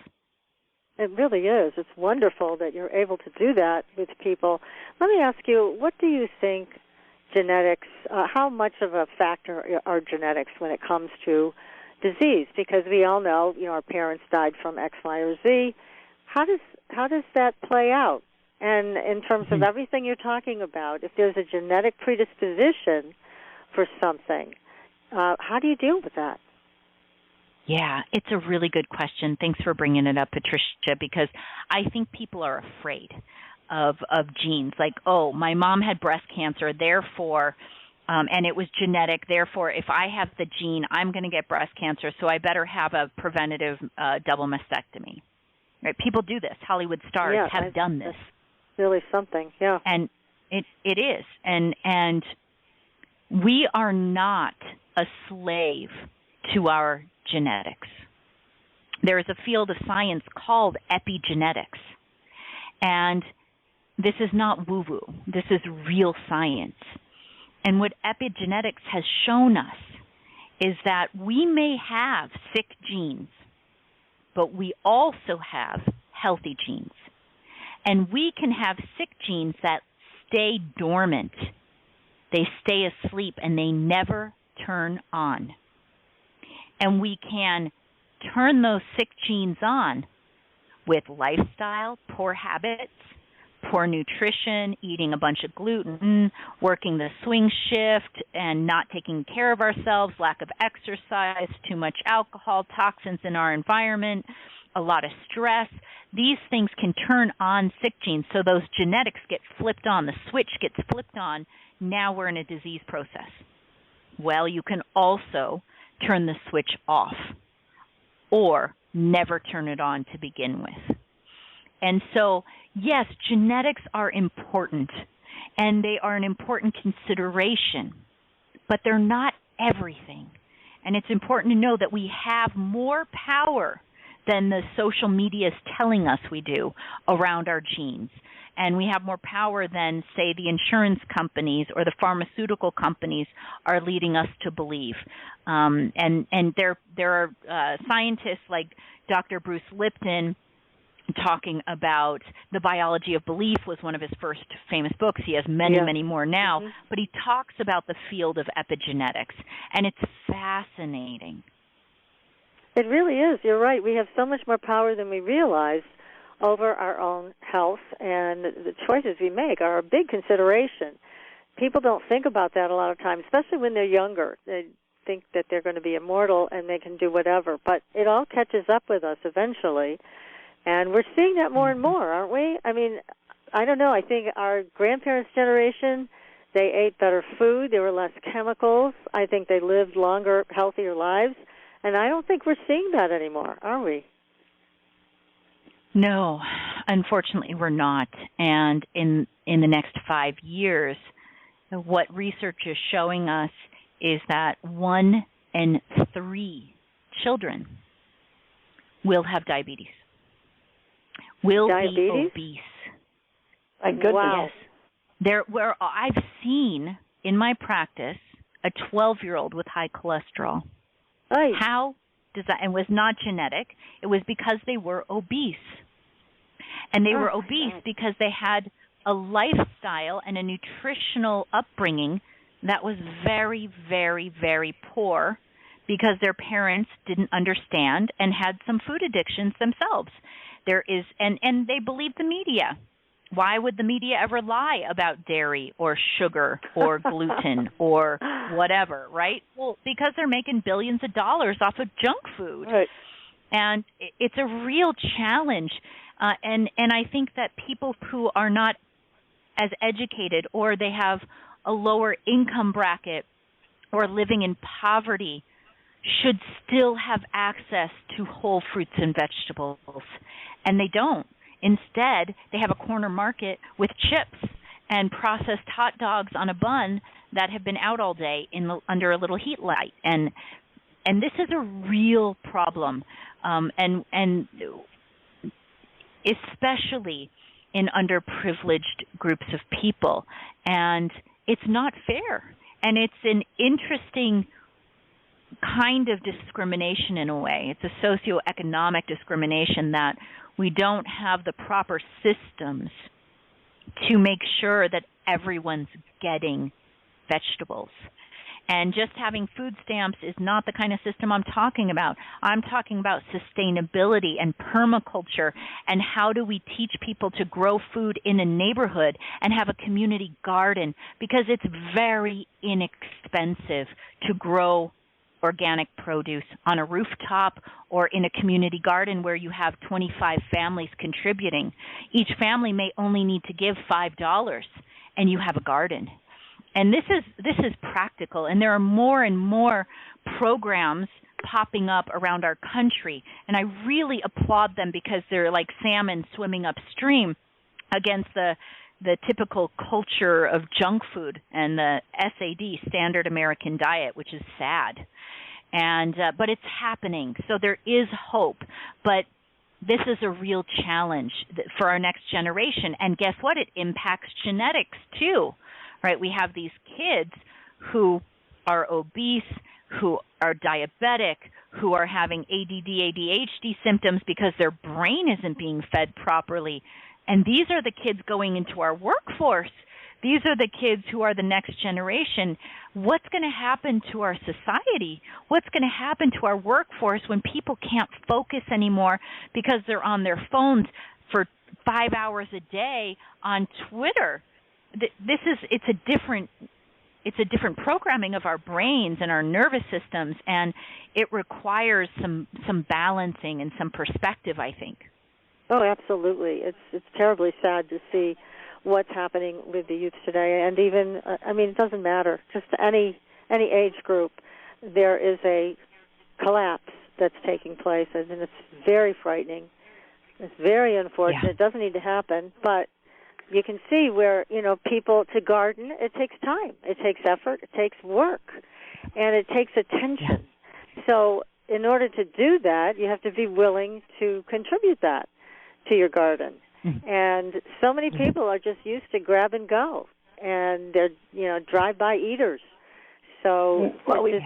It really is. It's wonderful that you're able to do that with people. Let me ask you, what do you think genetics, how much of a factor are genetics when it comes to disease? Because we all know, our parents died from X, Y, or Z. How does that play out? And in terms of everything you're talking about, if there's a genetic predisposition for something, how do you deal with that? Yeah, it's a really good question. Thanks for bringing it up, Patricia, because I think people are afraid of genes. Like, oh, my mom had breast cancer, therefore, and it was genetic, therefore, if I have the gene, I'm going to get breast cancer, so I better have a preventative double mastectomy. Right? People do this. Hollywood stars have done this. That's really something, yeah. And it is. And we are not a slave to our genetics. There is a field of science called epigenetics. And this is not woo-woo. This is real science. And what epigenetics has shown us is that we may have sick genes, but we also have healthy genes. And we can have sick genes that stay dormant. They stay asleep and they never turn on. And we can turn those sick genes on with lifestyle, poor habits, poor nutrition, eating a bunch of gluten, working the swing shift and not taking care of ourselves, lack of exercise, too much alcohol, toxins in our environment, a lot of stress. These things can turn on sick genes, so those genetics get flipped on, the switch gets flipped on. Now we're in a disease process. Well, you can also turn the switch off or never turn it on to begin with. And so, yes, genetics are important, and they are an important consideration, but they're not everything. And it's important to know that we have more power than the social media is telling us we do around our genes. And we have more power than, say, the insurance companies or the pharmaceutical companies are leading us to believe. And there are scientists like Dr. Bruce Lipton talking about The Biology of Belief was one of his first famous books. He has many more now. But he talks about the field of epigenetics, and it's fascinating. It really is. You're right. We have so much more power than we realize over our own health, and the choices we make are a big consideration. People don't think about that a lot of times, especially when they're younger. They think that they're going to be immortal and they can do whatever, but it all catches up with us eventually, and we're seeing that more and more, aren't we? I mean, I don't know. I think our grandparents' generation, they ate better food. There were less chemicals. I think they lived longer, healthier lives, and I don't think we're seeing that anymore, are we? No, unfortunately we're not. And in the next 5 years, what research is showing us is that 1 in 3 children will have diabetes, will be obese. My goodness. Wow. Yes. I've seen in my practice a 12-year-old with high cholesterol. Right. How does that? And was not genetic. It was because they were obese. And they were obese because they had a lifestyle and a nutritional upbringing that was very, very, very poor because their parents didn't understand and had some food addictions themselves. And they believed the media. Why would the media ever lie about dairy or sugar or gluten or whatever, right? Well, because they're making billions of dollars off of junk food. Right. And it's a real challenge. And I think that people who are not as educated or they have a lower income bracket or living in poverty should still have access to whole fruits and vegetables. And they don't. Instead, they have a corner market with chips and processed hot dogs on a bun that have been out all day under a little heat light. And this is a real problem. And especially in underprivileged groups of people. And it's not fair. And it's an interesting kind of discrimination in a way. It's a socioeconomic discrimination that we don't have the proper systems to make sure that everyone's getting vegetables. And just having food stamps is not the kind of system I'm talking about. I'm talking about sustainability and permaculture, and how do we teach people to grow food in a neighborhood and have a community garden, because it's very inexpensive to grow organic produce on a rooftop or in a community garden where you have 25 families contributing. Each family may only need to give $5, and you have a garden. And this is practical, and there are more and more programs popping up around our country, and I really applaud them because they're like salmon swimming upstream against the typical culture of junk food and the SAD, Standard American Diet, which is sad. And but it's happening, so there is hope. But this is a real challenge for our next generation, and guess what? It impacts genetics too. Right, we have these kids who are obese, who are diabetic, who are having ADD, ADHD symptoms because their brain isn't being fed properly. And these are the kids going into our workforce. These are the kids who are the next generation. What's going to happen to our society? What's going to happen to our workforce when people can't focus anymore because they're on their phones for 5 hours a day on Twitter? It's a different programming of our brains and our nervous systems, and it requires some balancing and some perspective, I think. Oh, absolutely. It's terribly sad to see what's happening with the youth today, and even it doesn't matter. Just any age group, there is a collapse that's taking place, and it's very frightening. It's very unfortunate. Yeah. It doesn't need to happen, but you can see where, people to garden, it takes time. It takes effort. It takes work. And it takes attention. Yeah. So in order to do that, you have to be willing to contribute that to your garden. Mm-hmm. And so many people are just used to grab and go. And they're, drive-by eaters. So it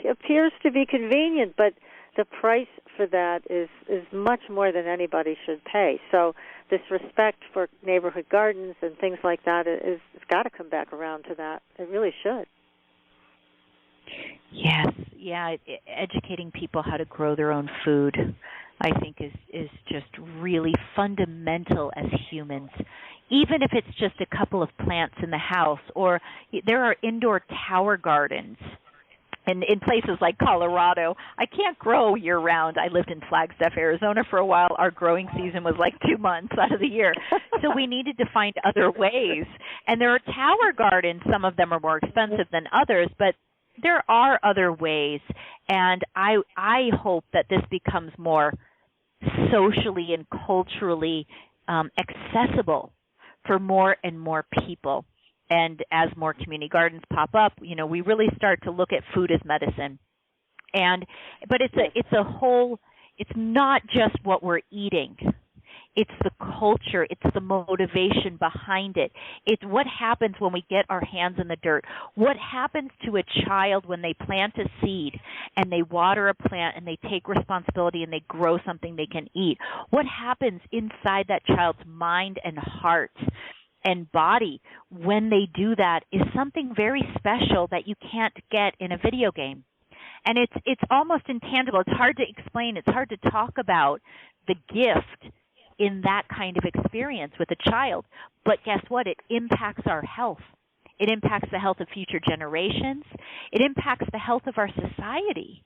appears to be convenient, but the price for that is much more than anybody should pay. So this respect for neighborhood gardens and things like that it's got to come back around to that. It really should. Yes, yeah. Educating people how to grow their own food, I think, is just really fundamental as humans. Even if it's just a couple of plants in the house, or there are indoor tower gardens. And in places like Colorado, I can't grow year-round. I lived in Flagstaff, Arizona for a while. Our growing season was like 2 months out of the year. So we needed to find other ways. And there are tower gardens. Some of them are more expensive than others, but there are other ways. And I hope that this becomes more socially and culturally accessible for more and more people. And as more community gardens pop up, we really start to look at food as medicine. But it's a whole, it's not just what we're eating. It's the culture. It's the motivation behind it. It's what happens when we get our hands in the dirt. What happens to a child when they plant a seed and they water a plant and they take responsibility and they grow something they can eat? What happens inside that child's mind and heart and body when they do that is something very special that you can't get in a video game. And it's almost intangible. It's hard to explain. It's hard to talk about the gift in that kind of experience with a child. But guess what? It impacts our health. It impacts the health of future generations. It impacts the health of our society.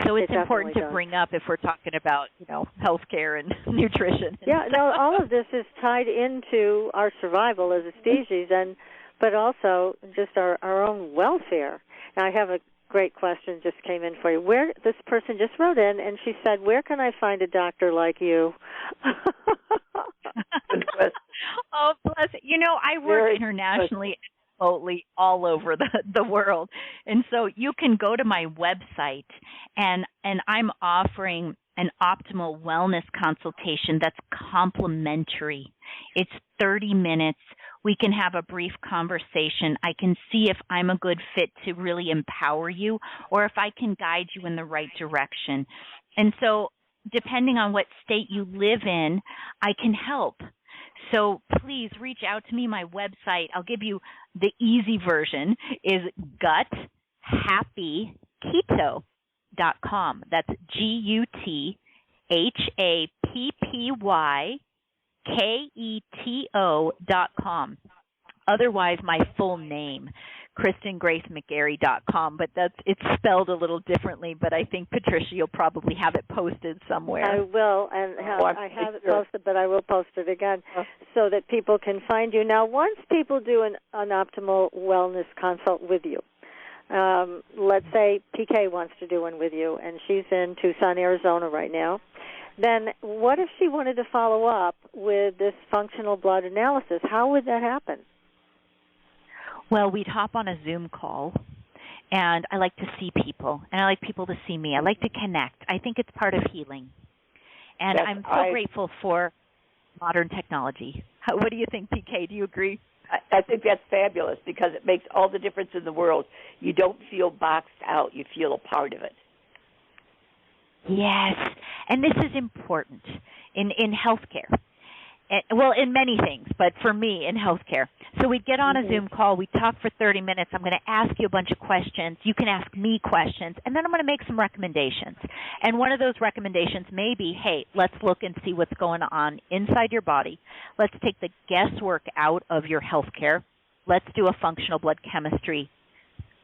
So it's important to bring up if we're talking about, healthcare and nutrition. Yeah, no, all of this is tied into our survival as a species, but also just our own welfare. Now, I have a great question just came in for you. This person just wrote in, and she said, "Where can I find a doctor like you?" Oh, bless it. I work internationally, remotely, all over the world. And so you can go to my website, and I'm offering an optimal wellness consultation that's complimentary. It's 30 minutes. We can have a brief conversation. I can see if I'm a good fit to really empower you or if I can guide you in the right direction. And so depending on what state you live in, I can help. So please reach out to me. My website, I'll give you the easy version, is guthappyketo.com. That's guthappyketo.com. Otherwise, my full name, KristinGrayceMcGary.com, but it's spelled a little differently, but I think, Patricia, you'll probably have it posted somewhere. I will, and I have it posted, but I will post it again so that people can find you. Now, once people do an optimal wellness consult with you, let's say PK wants to do one with you, and she's in Tucson, Arizona right now, then what if she wanted to follow up with this functional blood analysis? How would that happen? Well, we'd hop on a Zoom call, and I like to see people, and I like people to see me. I like to connect. I think it's part of healing. And I'm so grateful for modern technology. What do you think, PK? Do you agree? I think that's fabulous because it makes all the difference in the world. You don't feel boxed out. You feel a part of it. Yes, and this is important in healthcare. Well, in many things, but for me, in healthcare. So we'd get on a Zoom call. We'd talk for 30 minutes. I'm going to ask you a bunch of questions. You can ask me questions, and then I'm going to make some recommendations. And one of those recommendations may be, hey, let's look and see what's going on inside your body. Let's take the guesswork out of your healthcare. Let's do a functional blood chemistry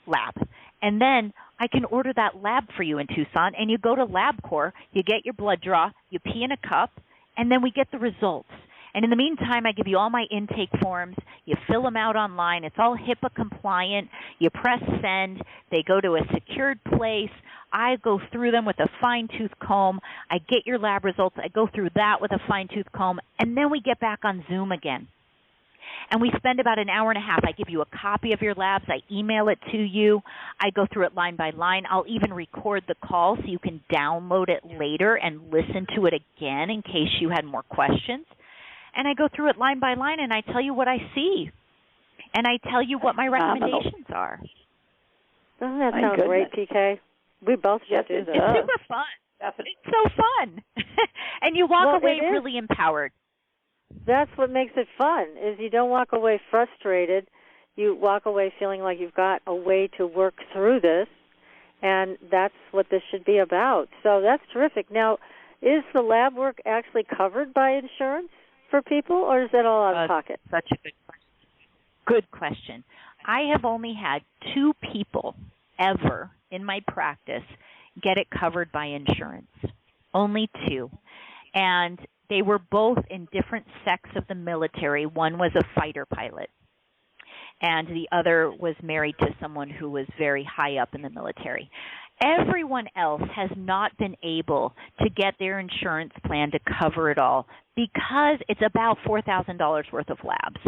lab. And then I can order that lab for you in Tucson, and you go to LabCorp, you get your blood draw, you pee in a cup, and then we get the results. And in the meantime, I give you all my intake forms. You fill them out online. It's all HIPAA compliant. You press send. They go to a secured place. I go through them with a fine-tooth comb. I get your lab results. I go through that with a fine-tooth comb. And then we get back on Zoom again. And we spend about an hour and a half. I give you a copy of your labs. I email it to you. I go through it line by line. I'll even record the call so you can download it later and listen to it again in case you had more questions. And I go through it line by line, and I tell you what I see. And I tell you what my recommendations are. Doesn't that sound great, PK? We both should do that. It's super fun. Definitely. It's so fun. And you walk away really empowered. That's what makes it fun, is you don't walk away frustrated. You walk away feeling like you've got a way to work through this, and that's what this should be about. So that's terrific. Now, is the lab work actually covered by insurance for people, or is that all out of pocket? Such a good question. Good question. I have only had 2 people ever in my practice get it covered by insurance. Only 2. And they were both in different sects of the military. One was a fighter pilot, and the other was married to someone who was very high up in the military. Everyone else has not been able to get their insurance plan to cover it all because it's about $4,000 worth of labs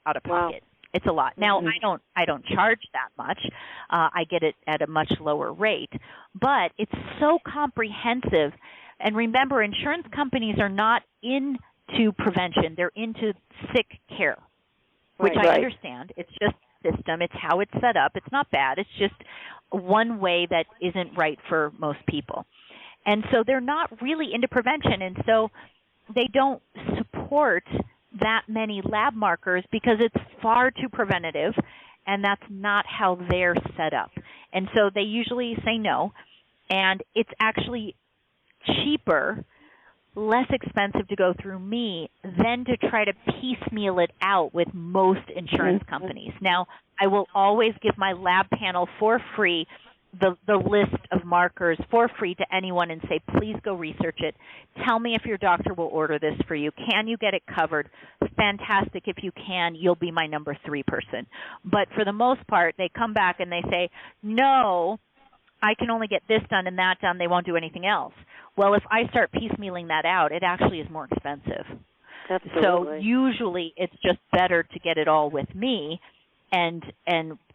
out of pocket. Wow. It's a lot. Now, I don't charge that much. I get it at a much lower rate, but it's so comprehensive. And remember, insurance companies are not into prevention. They're into sick care, which I understand. It's just a system. It's how it's set up. It's not bad. It's just one way that isn't right for most people. And so they're not really into prevention, and so they don't support that many lab markers because it's far too preventative, and that's not how they're set up. And so they usually say no, and it's actually cheaper, less expensive to go through me than to try to piecemeal it out with most insurance companies. Now, I will always give my lab panel for free, the list of markers for free to anyone and say, please go research it. Tell me if your doctor will order this for you. Can you get it covered? Fantastic. If you can, you'll be my number 3 person. But for the most part, they come back and they say, no, I can only get this done and that done. They won't do anything else. Well, if I start piecemealing that out, it actually is more expensive. Absolutely. So usually it's just better to get it all with me, and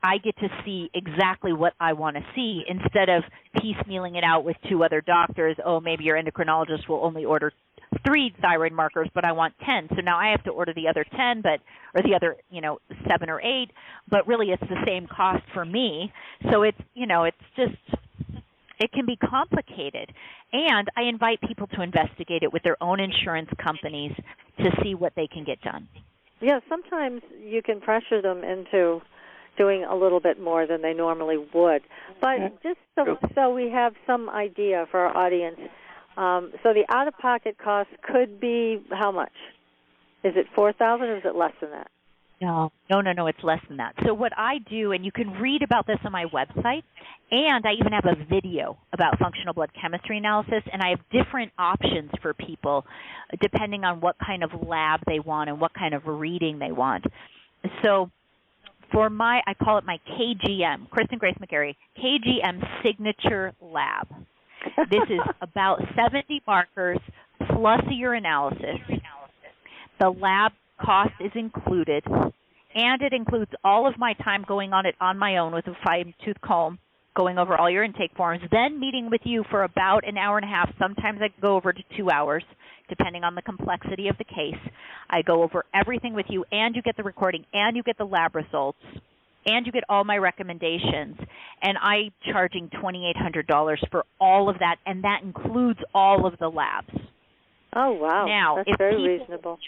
I get to see exactly what I want to see instead of piecemealing it out with 2 other doctors. Oh, maybe your endocrinologist will only order 3 thyroid markers, but I want 10. So now I have to order the other 10, or the other 7 or 8. But really, it's the same cost for me. So it's just. It can be complicated, and I invite people to investigate it with their own insurance companies to see what they can get done. Yeah, sometimes you can pressure them into doing a little bit more than they normally would. But just so we have some idea for our audience, so the out-of-pocket cost could be how much? Is it $4,000 or is it less than that? No, it's less than that. So what I do, and you can read about this on my website, and I even have a video about functional blood chemistry analysis, and I have different options for people depending on what kind of lab they want and what kind of reading they want. So for I call it my KGM, Kristin Grayce McGary, KGM Signature Lab. This is about 70 markers plus a urinalysis. The lab cost is included, and it includes all of my time going on it on my own with a fine-tooth comb, going over all your intake forms, then meeting with you for about an hour and a half. Sometimes I go over to 2 hours, depending on the complexity of the case. I go over everything with you, and you get the recording, and you get the lab results, and you get all my recommendations. And I'm charging $2,800 for all of that, and that includes all of the labs. Oh, wow. Now, that's very reasonable.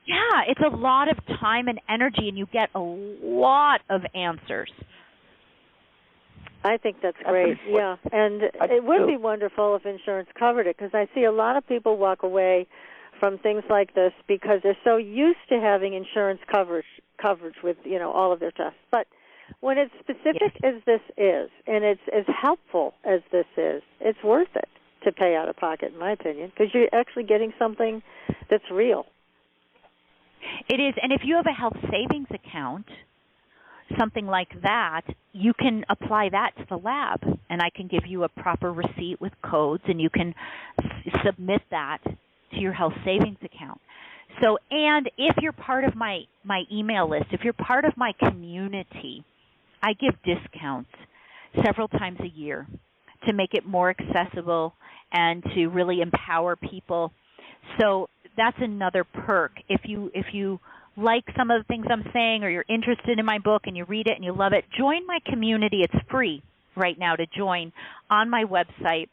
Yeah, it's a lot of time and energy, and you get a lot of answers. I think that's great, yeah. And it would be wonderful if insurance covered it, because I see a lot of people walk away from things like this because they're so used to having insurance coverage with, all of their tests. But when it's specific as this is, and it's as helpful as this is, it's worth it to pay out of pocket, in my opinion, because you're actually getting something that's real. It is, and if you have a health savings account, something like that, you can apply that to the lab, and I can give you a proper receipt with codes, and you can submit that to your health savings account. So, and if you're part of my email list, if you're part of my community, I give discounts several times a year to make it more accessible and to really empower people. So that's another perk. If you like some of the things I'm saying, or you're interested in my book and you read it and you love it, join my community. It's free right now to join on my website.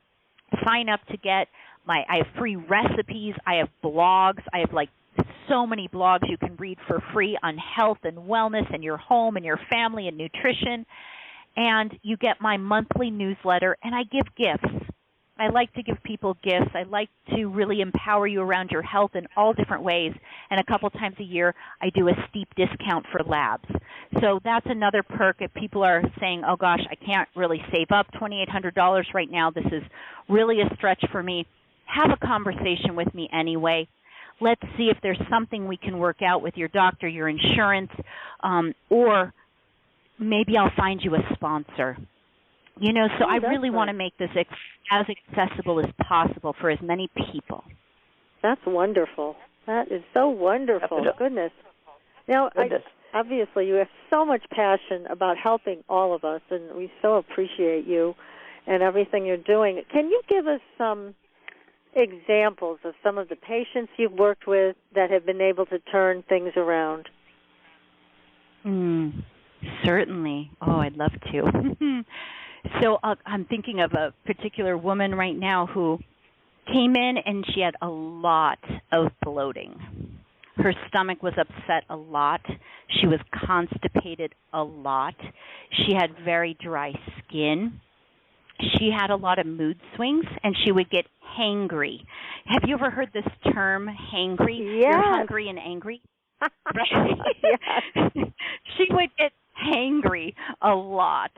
Sign up to get I have free recipes. I have blogs. I have so many blogs you can read for free on health and wellness and your home and your family and nutrition. And you get my monthly newsletter, and I give gifts. I like to give people gifts. I like to really empower you around your health in all different ways. And a couple times a year, I do a steep discount for labs. So that's another perk. If people are saying, oh, gosh, I can't really save up $2,800 right now, this is really a stretch for me, have a conversation with me anyway. Let's see if there's something we can work out with your doctor, your insurance, or maybe I'll find you a sponsor. So I really want to make this as accessible as possible for as many people. That's wonderful. That is so wonderful. Goodness. Now, obviously, you have so much passion about helping all of us, and we so appreciate you and everything you're doing. Can you give us some examples of some of the patients you've worked with that have been able to turn things around? Certainly. Oh, I'd love to. So I'm thinking of a particular woman right now who came in and she had a lot of bloating. Her stomach was upset a lot. She was constipated a lot. She had very dry skin. She had a lot of mood swings, and she would get hangry. Have you ever heard this term, hangry? Yes. You're hungry and angry? Right? Yes. She would get hangry a lot,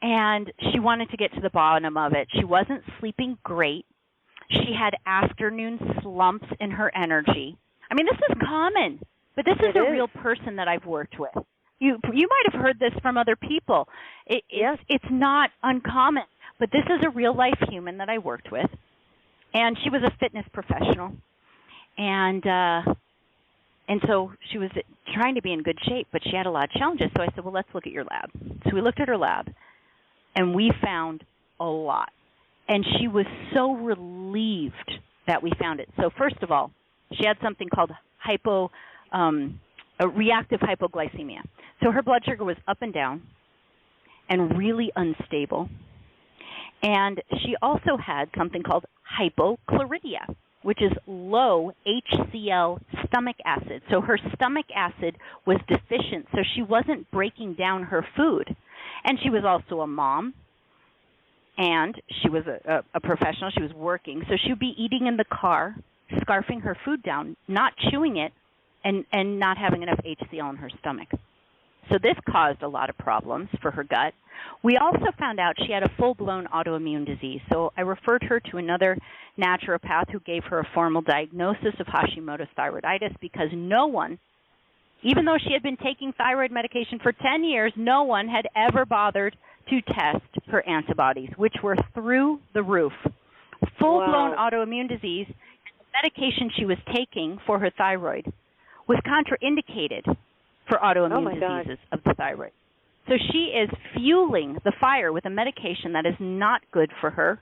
and she wanted to get to the bottom of it. She wasn't sleeping great. She had afternoon slumps in her energy. I mean, this is common, but this is a real person that I've worked with. You might have heard this from other people. It's not uncommon, but this is a real-life human that I worked with, and she was a fitness professional, and so she was trying to be in good shape, but she had a lot of challenges. So I said, well, let's look at your lab. So we looked at her lab, and we found a lot. And she was so relieved that we found it. So first of all, she had something called reactive hypoglycemia. So her blood sugar was up and down and really unstable. And she also had something called hypochlorhydria, which is low HCl stomach acid. So her stomach acid was deficient, so she wasn't breaking down her food. And she was also a mom, and she was a professional. She was working, so she would be eating in the car, scarfing her food down, not chewing it, and not having enough HCl in her stomach. So this caused a lot of problems for her gut. We also found out she had a full-blown autoimmune disease. So I referred her to another naturopath who gave her a formal diagnosis of Hashimoto's thyroiditis because no one, even though she had been taking thyroid medication for 10 years, no one had ever bothered to test her antibodies, which were through the roof. Full-blown autoimmune disease, and the medication she was taking for her thyroid was contraindicated for autoimmune diseases of the thyroid. So she is fueling the fire with a medication that is not good for her,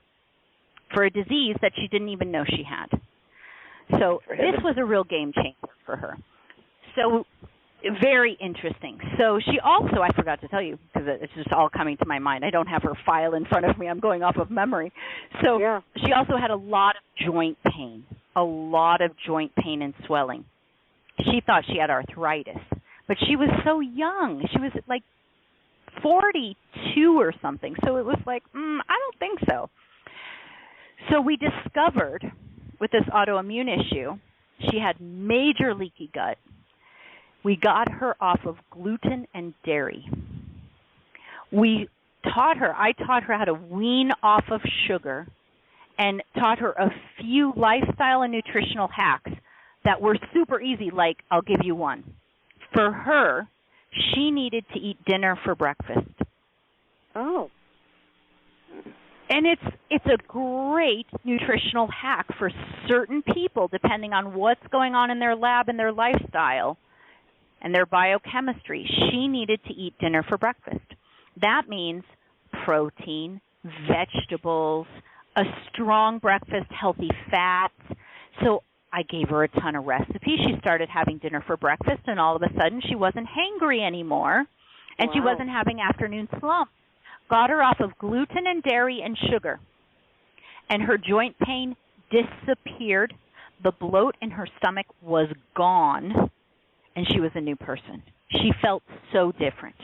for a disease that she didn't even know she had. So this was a real game changer for her. So very interesting. So she also, I forgot to tell you, because it's just all coming to my mind. I don't have her file in front of me. I'm going off of memory. So she also had a lot of joint pain and swelling. She thought she had arthritis, but she was so young. She was like 42 or something. So it was like, I don't think so. So we discovered with this autoimmune issue, she had major leaky gut. We got her off of gluten and dairy. I taught her how to wean off of sugar and taught her a few lifestyle and nutritional hacks that were super easy, like I'll give you one. For her, she needed to eat dinner for breakfast. Oh. And it's a great nutritional hack for certain people, depending on what's going on in their lab and their lifestyle and their biochemistry. She needed to eat dinner for breakfast. That means protein, vegetables, a strong breakfast, healthy fats. So I gave her a ton of recipes. She started having dinner for breakfast, and all of a sudden she wasn't hangry anymore, and she wasn't having afternoon slumps. Got her off of gluten and dairy and sugar, and her joint pain disappeared. The bloat in her stomach was gone, and she was a new person. She felt so different.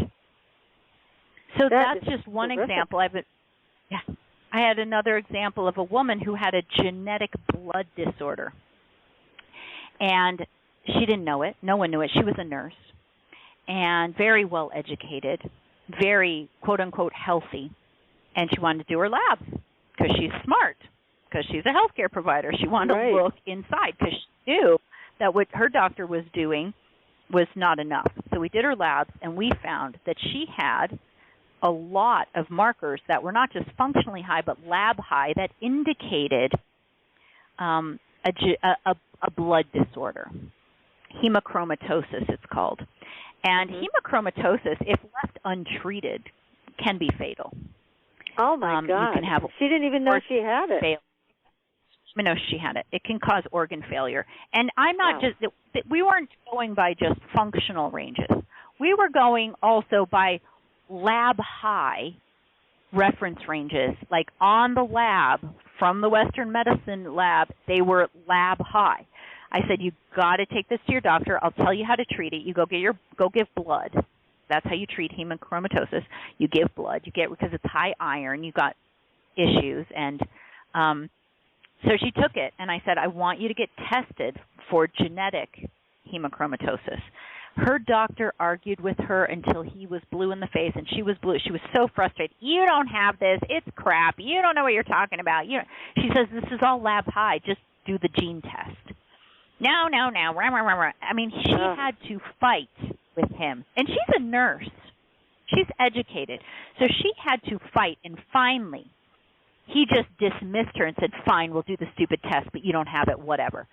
So that's just one example. I had another example of a woman who had a genetic blood disorder. And she didn't know it. No one knew it. She was a nurse and very well educated, very, quote-unquote, healthy. And she wanted to do her labs because she's smart, because she's a healthcare provider. She wanted to look inside because she knew that what her doctor was doing was not enough. So we did her labs, and we found that she had a lot of markers that were not just functionally high but lab high that indicated a blood disorder, hemochromatosis it's called. And hemochromatosis, if left untreated, can be fatal. Oh, my God. You can have she didn't even know she had it. No, she had it. It can cause organ failure. And I'm not we weren't going by just functional ranges. We were going also by lab high reference ranges, like on the lab from the Western Medicine lab, they were lab high. I said, you got to take this to your doctor. I'll tell you how to treat it. You go give blood. That's how you treat hemochromatosis. You give blood. You get, because it's high iron. You got issues, and so she took it, and I said, I want you to get tested for genetic hemochromatosis. Her doctor argued with her until he was blue in the face, and she was blue. She was so frustrated. You don't have this. It's crap. You don't know what you're talking about. She says, this is all lab high. Just do the gene test. No. I mean, she had to fight with him. And she's a nurse. She's educated. So she had to fight, and finally, he just dismissed her and said, fine, we'll do the stupid test, but you don't have it, whatever.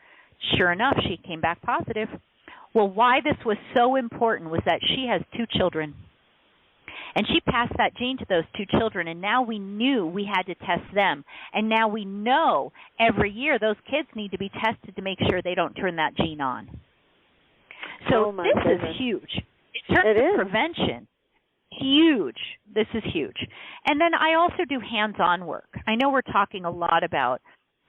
Sure enough, she came back positive. Well, why this was so important was that she has 2 children. And she passed that gene to those 2 children, and now we knew we had to test them. And now we know every year those kids need to be tested to make sure they don't turn that gene on. So this is huge. In terms of prevention, huge. This is huge. And then I also do hands-on work. I know we're talking a lot about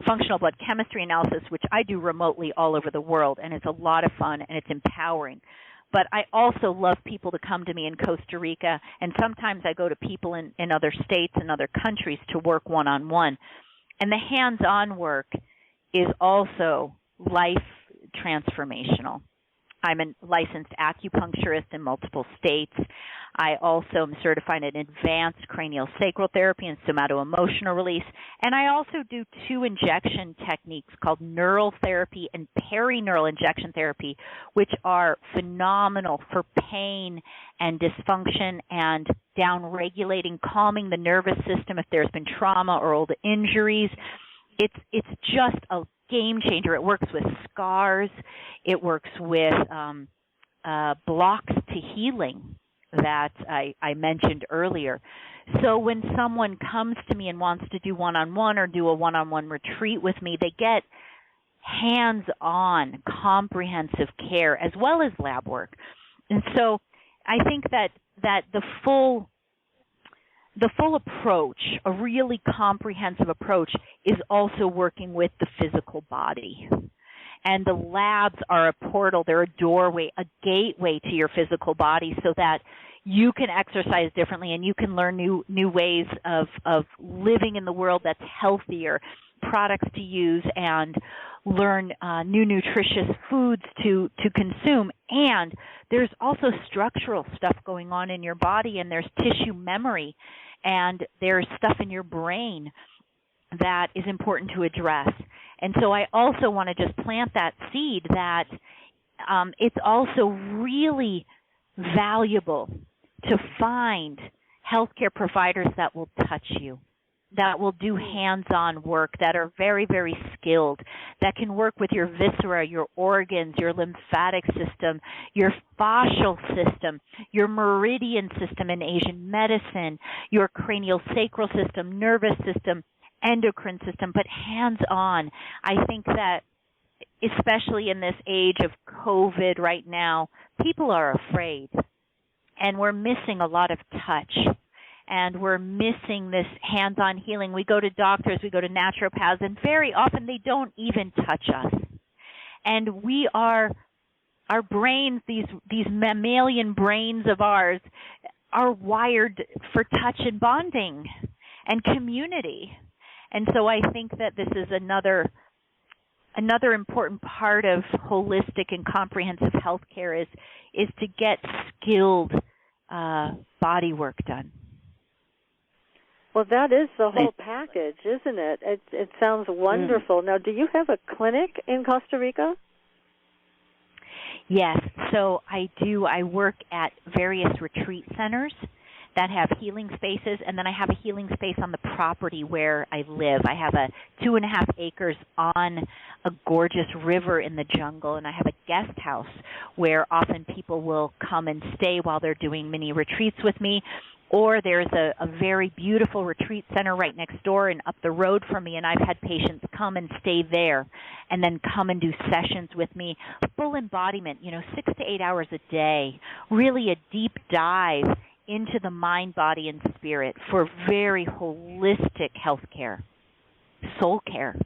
functional blood chemistry analysis, which I do remotely all over the world, and it's a lot of fun and it's empowering. But I also love people to come to me in Costa Rica, and sometimes I go to people in other states and other countries to work one-on-one. And the hands-on work is also life transformational. I'm a licensed acupuncturist in multiple states. I also am certified in advanced cranial sacral therapy and somato-emotional release. And I also do 2 injection techniques called neural therapy and perineural injection therapy, which are phenomenal for pain and dysfunction and down-regulating, calming the nervous system if there's been trauma or old injuries. It's just a game changer. It works with scars. It works with blocks to healing that I mentioned earlier. So when someone comes to me and wants to do one-on-one or do a one-on-one retreat with me, they get hands-on comprehensive care as well as lab work. And so I think that the full approach, a really comprehensive approach, is also working with the physical body. And the labs are a portal, they're a doorway, a gateway to your physical body so that you can exercise differently and you can learn new ways of living in the world that's healthier, products to use, and learn new nutritious foods to consume. And there's also structural stuff going on in your body, and there's tissue memory, and there's stuff in your brain that is important to address. And so I also want to just plant that seed that it's also really valuable to find healthcare providers that will touch you, that will do hands-on work, that are very, very skilled, that can work with your viscera, your organs, your lymphatic system, your fascial system, your meridian system in Asian medicine, your cranial sacral system, nervous system, endocrine system, but hands-on. I think that especially in this age of COVID right now, people are afraid, and we're missing a lot of touch. And we're missing this hands-on healing. We go to doctors, we go to naturopaths, and very often they don't even touch us. And our brains, these mammalian brains of ours, are wired for touch and bonding and community. And so I think that this is another important part of holistic and comprehensive healthcare is to get skilled body work done. Well, that is the whole package, isn't it? It sounds wonderful. Now, do you have a clinic in Costa Rica? Yes, so I do. I work at various retreat centers that have healing spaces, and then I have a healing space on the property where I live. I have a 2.5 acres on a gorgeous river in the jungle, and I have a guest house where often people will come and stay while they're doing mini retreats with me. Or there's a very beautiful retreat center right next door and up the road from me, and I've had patients come and stay there and then come and do sessions with me, full embodiment, 6 to 8 hours a day, really a deep dive into the mind, body, and spirit for very holistic health care, soul care.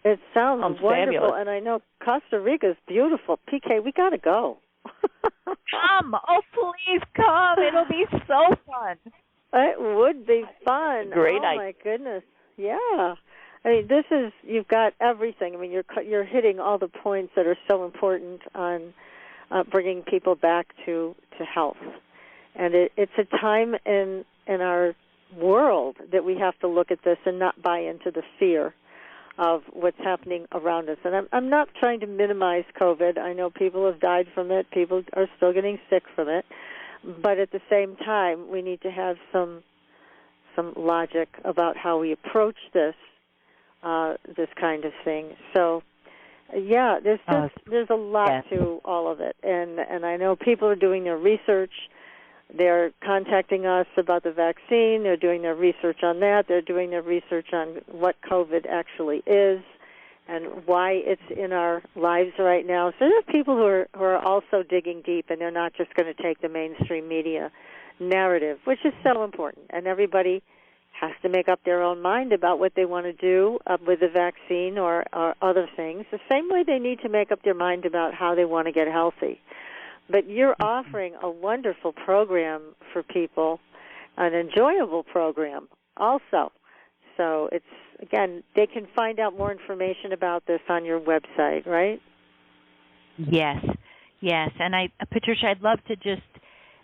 It sounds wonderful, fabulous. And I know Costa Rica is beautiful. PK, we got to go. Come. Oh, please come. It'll be so fun. It would be fun. Great idea. Oh, my goodness. Yeah. I mean, you've got everything. I mean, you're hitting all the points that are so important on bringing people back to health. And it's a time in our world that we have to look at this and not buy into the fear of what's happening around us. And I'm not trying to minimize COVID. I know people have died from it. People are still getting sick from it. But at the same time, we need to have some logic about how we approach this kind of thing. So, yeah, there's a lot to all of it. And I know people are doing their research. They're contacting us about the vaccine. They're doing their research on that. They're doing their research on what COVID actually is and why it's in our lives right now. So there's people who are also digging deep, and they're not just going to take the mainstream media narrative, which is so important. And everybody has to make up their own mind about what they want to do with the vaccine or other things, the same way they need to make up their mind about how they want to get healthy. But you're offering a wonderful program for people, an enjoyable program also. So it's, again, they can find out more information about this on your website, right? Yes. And Patricia, I'd love to just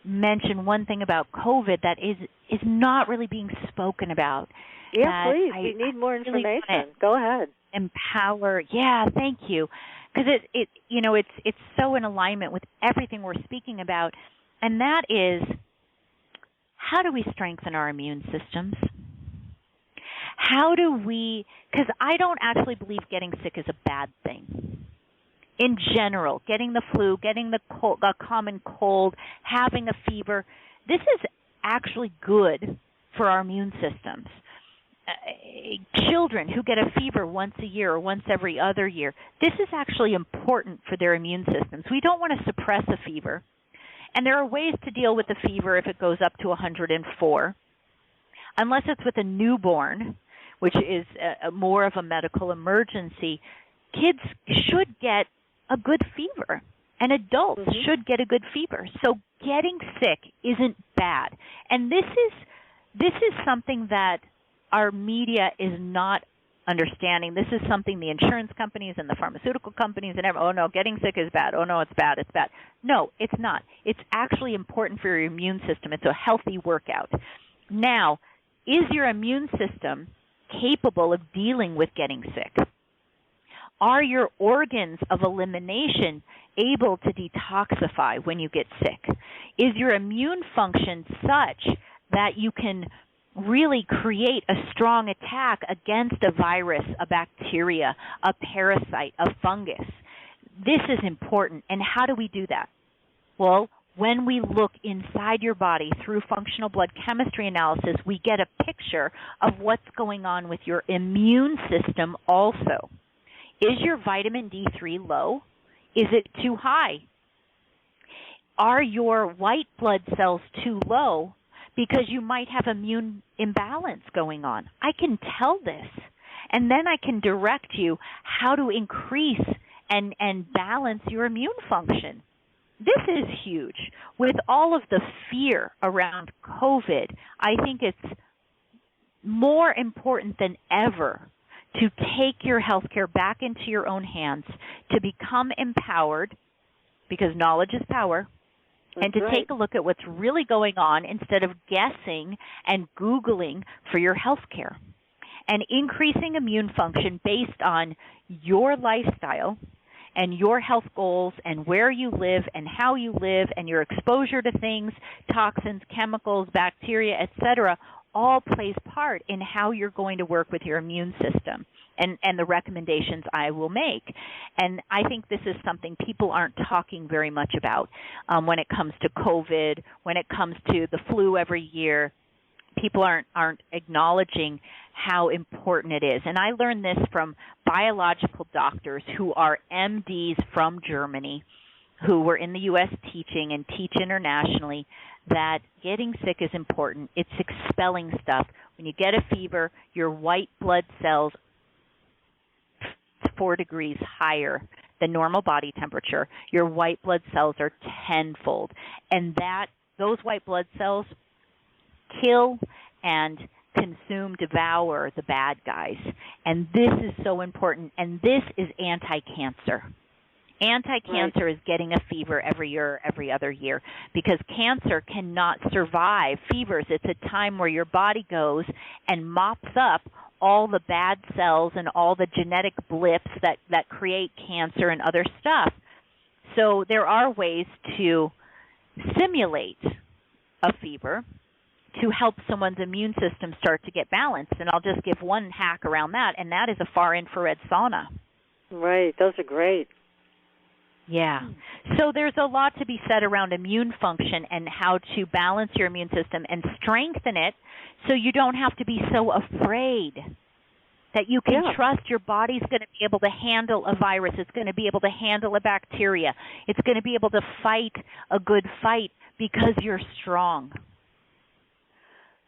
mention one thing about COVID that is not really being spoken about. Yeah, please. We need more information. Really go ahead. Empower. Yeah, thank you. Because it's so in alignment with everything we're speaking about, and that is, how do we strengthen our immune systems? How do we, because I don't actually believe getting sick is a bad thing. In general, getting the flu, getting the common cold, having a fever, this is actually good for our immune systems. Children who get a fever once a year or once every other year, this is actually important for their immune systems. We don't want to suppress a fever. And there are ways to deal with the fever if it goes up to 104, unless it's with a newborn, which is more of a medical emergency. Kids should get a good fever, and adults should get a good fever. So getting sick isn't bad. And this is something that our media is not understanding. This is something the insurance companies and the pharmaceutical companies and oh no, getting sick is bad. Oh no, it's bad. No, it's not. It's actually important for your immune system. It's a healthy workout. Now, is your immune system capable of dealing with getting sick? Are your organs of elimination able to detoxify when you get sick? Is your immune function such that you can really create a strong attack against a virus, a bacteria, a parasite, a fungus? This is important. And how do we do that? Well, when we look inside your body through functional blood chemistry analysis, we get a picture of what's going on with your immune system also. Is your vitamin D3 low? Is it too high? Are your white blood cells too low because you might have immune imbalance going on? I can tell this, and then I can direct you how to increase and balance your immune function. This is huge. With all of the fear around COVID, I think it's more important than ever to take your health care back into your own hands, to become empowered, because knowledge is power, and to take a look at what's really going on instead of guessing and Googling for your health care. And increasing immune function based on your lifestyle and your health goals and where you live and how you live and your exposure to things, toxins, chemicals, bacteria, etc., all plays part in how you're going to work with your immune system and the recommendations I will make. And I think this is something people aren't talking very much about when it comes to COVID, when it comes to the flu every year. People aren't acknowledging how important it is. And I learned this from biological doctors who are MDs from Germany, who were in the U.S. teaching and teach internationally, that getting sick is important. It's expelling stuff. When you get a fever, your white blood cells 4 degrees higher than normal body temperature. Your white blood cells are tenfold. And those white blood cells kill and consume, devour the bad guys. And this is so important. And this is anti-cancer. Anti-cancer is getting a fever every year, every other year, because cancer cannot survive fevers. It's a time where your body goes and mops up all the bad cells and all the genetic blips that create cancer and other stuff. So there are ways to simulate a fever to help someone's immune system start to get balanced. And I'll just give one hack around that, and that is a far infrared sauna. Right. Those are great. Yeah. So there's a lot to be said around immune function and how to balance your immune system and strengthen it so you don't have to be so afraid, that you can trust your body's going to be able to handle a virus. It's going to be able to handle a bacteria. It's going to be able to fight a good fight because you're strong.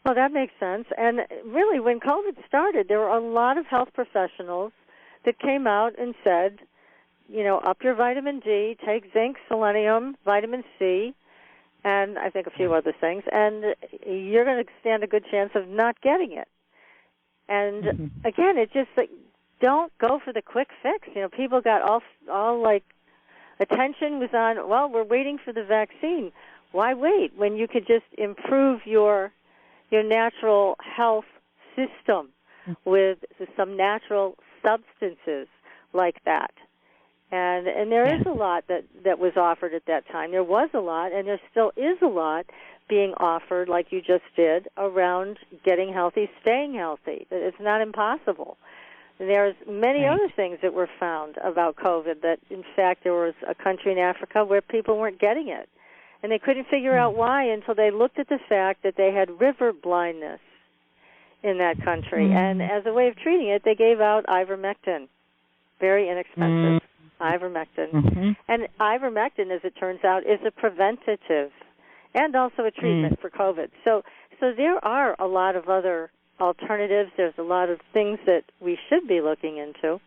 Well, that makes sense. And really, when COVID started, there were a lot of health professionals that came out and said, up your vitamin D, take zinc, selenium, vitamin C, and I think a few other things, and you're going to stand a good chance of not getting it. And again, it's just like, don't go for the quick fix. People got all like, attention was on, well, we're waiting for the vaccine. Why wait when you could just improve your natural health system with some natural substances like that? And there is a lot that was offered at that time. There was a lot, and there still is a lot being offered, like you just did, around getting healthy, staying healthy. It's not impossible. There's many other things that were found about COVID that, in fact, there was a country in Africa where people weren't getting it. And they couldn't figure out why until they looked at the fact that they had river blindness in that country. And as a way of treating it, they gave out ivermectin, very inexpensive ivermectin. And ivermectin, as it turns out, is a preventative and also a treatment for COVID. So there are a lot of other alternatives. There's a lot of things that we should be looking into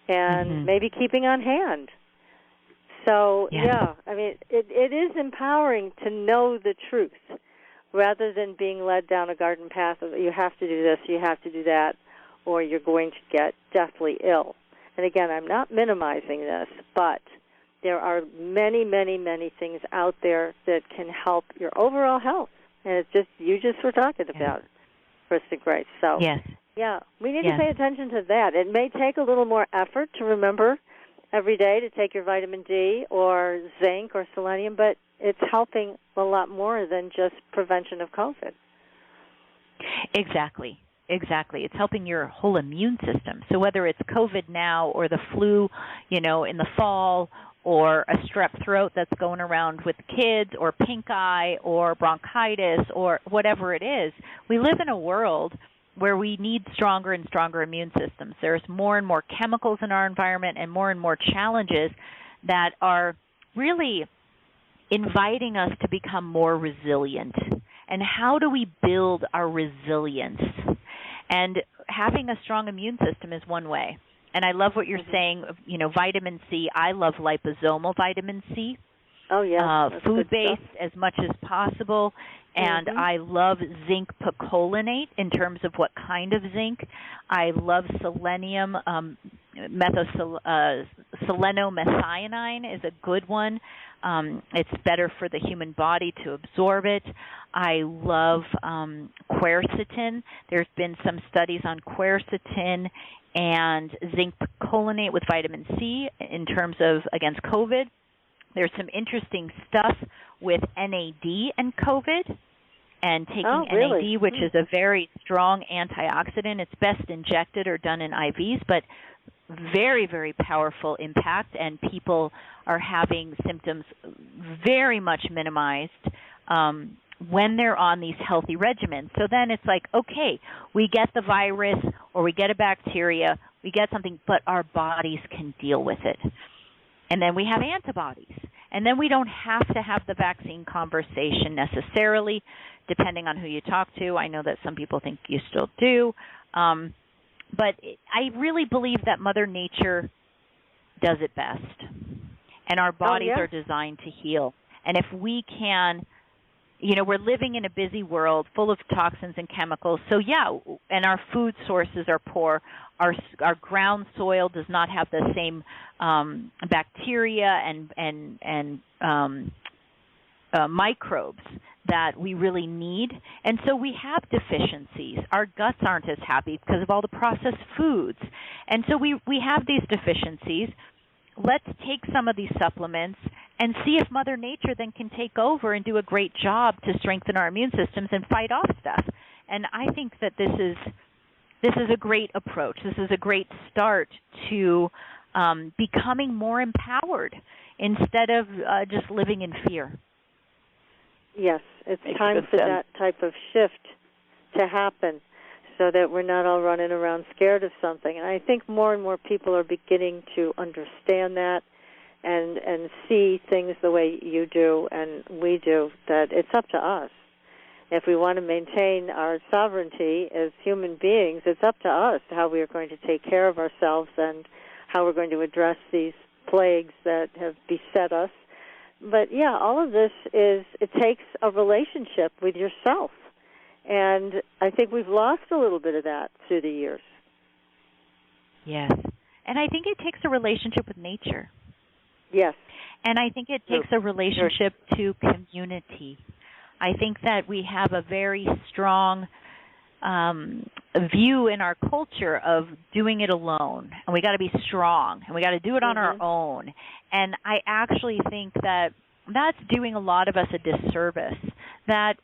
and maybe keeping on hand. So, I mean, it is empowering to know the truth rather than being led down a garden path of you have to do this, you have to do that, or you're going to get deathly ill. And again, I'm not minimizing this, but there are many, many, many things out there that can help your overall health. And it's just, you just were talking about it, Kristin Grayce. So, we need to pay attention to that. It may take a little more effort to remember every day to take your vitamin D or zinc or selenium, but it's helping a lot more than just prevention of COVID. Exactly. It's helping your whole immune system. So whether it's COVID now or the flu, in the fall, or a strep throat that's going around with kids, or pink eye, or bronchitis, or whatever it is, we live in a world where we need stronger and stronger immune systems. There's more and more chemicals in our environment and more challenges that are really inviting us to become more resilient. And how do we build our resilience? And having a strong immune system is one way. And I love what you're saying, vitamin C. I love liposomal vitamin C. Oh, yeah. Food-based as much as possible. And I love zinc picolinate in terms of what kind of zinc. I love selenium. Selenomethionine is a good one. It's better for the human body to absorb it. I love quercetin. There's been some studies on quercetin and zinc picolinate with vitamin C in terms of against COVID. There's some interesting stuff with NAD and COVID, and taking NAD, which is a very strong antioxidant. It's best injected or done in IVs, but very, very powerful impact, and people are having symptoms very much minimized when they're on these healthy regimens. So then it's like, okay, we get the virus or we get a bacteria, we get something, but our bodies can deal with it. And then we have antibodies. And then we don't have to have the vaccine conversation necessarily, depending on who you talk to. I know that some people think you still do. But I really believe that Mother Nature does it best. And our bodies are designed to heal. And if we can, we're living in a busy world full of toxins and chemicals. So, and our food sources are poor. Our ground soil does not have the same bacteria and microbes that we really need. And so we have deficiencies. Our guts aren't as happy because of all the processed foods. And so we have these deficiencies. Let's take some of these supplements and see if Mother Nature then can take over and do a great job to strengthen our immune systems and fight off stuff. And I think that this is a great approach. This is a great start to becoming more empowered instead of just living in fear. Yes, it's time for that type of shift to happen so that we're not all running around scared of something. And I think more and more people are beginning to understand that and see things the way you do and we do, that it's up to us. if we want to maintain our sovereignty as human beings, it's up to us how we are going to take care of ourselves and how we're going to address these plagues that have beset us. But, yeah, all of this it takes a relationship with yourself. And I think we've lost a little bit of that through the years. Yes. And I think it takes a relationship with nature. Yes. And I think it takes a relationship to community. I think that we have a very strong view in our culture of doing it alone, and we got to be strong, and we got to do it on our own. And I actually think that that's doing a lot of us a disservice, that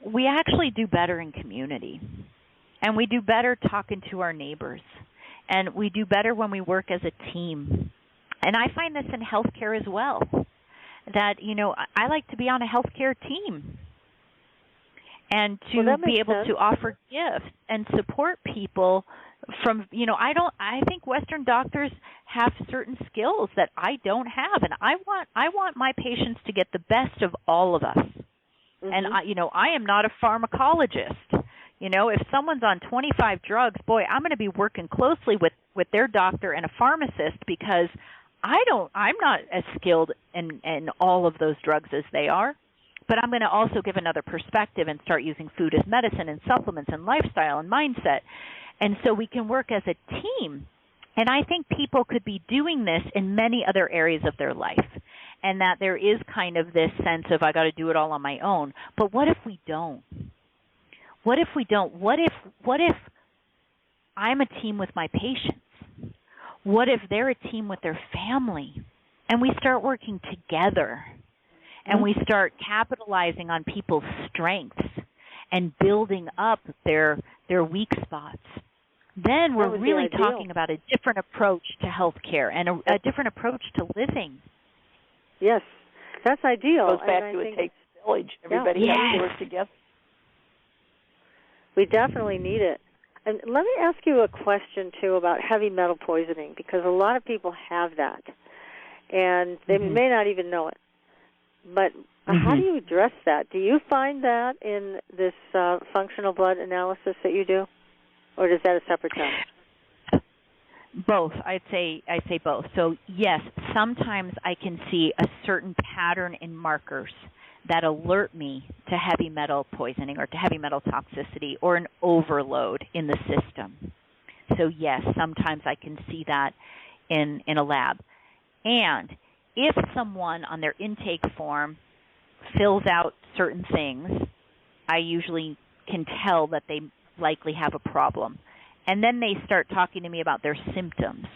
we actually do better in community, and we do better talking to our neighbors, and we do better when we work as a team. And I find this in healthcare as well, that, I like to be on a healthcare team and to be able to offer gifts and support people from, I think Western doctors have certain skills that I don't have, and I want my patients to get the best of all of us. And I am not a pharmacologist. If someone's on 25 drugs, boy, I'm going to be working closely with their doctor and a pharmacist, because I'm not as skilled in all of those drugs as they are. But I'm going to also give another perspective and start using food as medicine and supplements and lifestyle and mindset. And so we can work as a team. And I think people could be doing this in many other areas of their life, and that there is kind of this sense of, I got to do it all on my own. But what if we don't? What if we don't? What if I'm a team with my patients? What if they're a team with their family? And we start working together, and we start capitalizing on people's strengths and building up their weak spots. Then we're really talking about a different approach to healthcare and a different approach to living. Yes, that's ideal. It goes back to it takes a village. Everybody has to work together. We definitely need it. And let me ask you a question, too, about heavy metal poisoning, because a lot of people have that, and they may not even know it. But how do you address that? Do you find that in this functional blood analysis that you do, or is that a separate test? Both. I'd say both. So, yes, sometimes I can see a certain pattern in markers that alert me to heavy metal poisoning or to heavy metal toxicity or an overload in the system. So, yes, sometimes I can see that in a lab. And if someone on their intake form fills out certain things, I usually can tell that they likely have a problem. And then they start talking to me about their symptoms.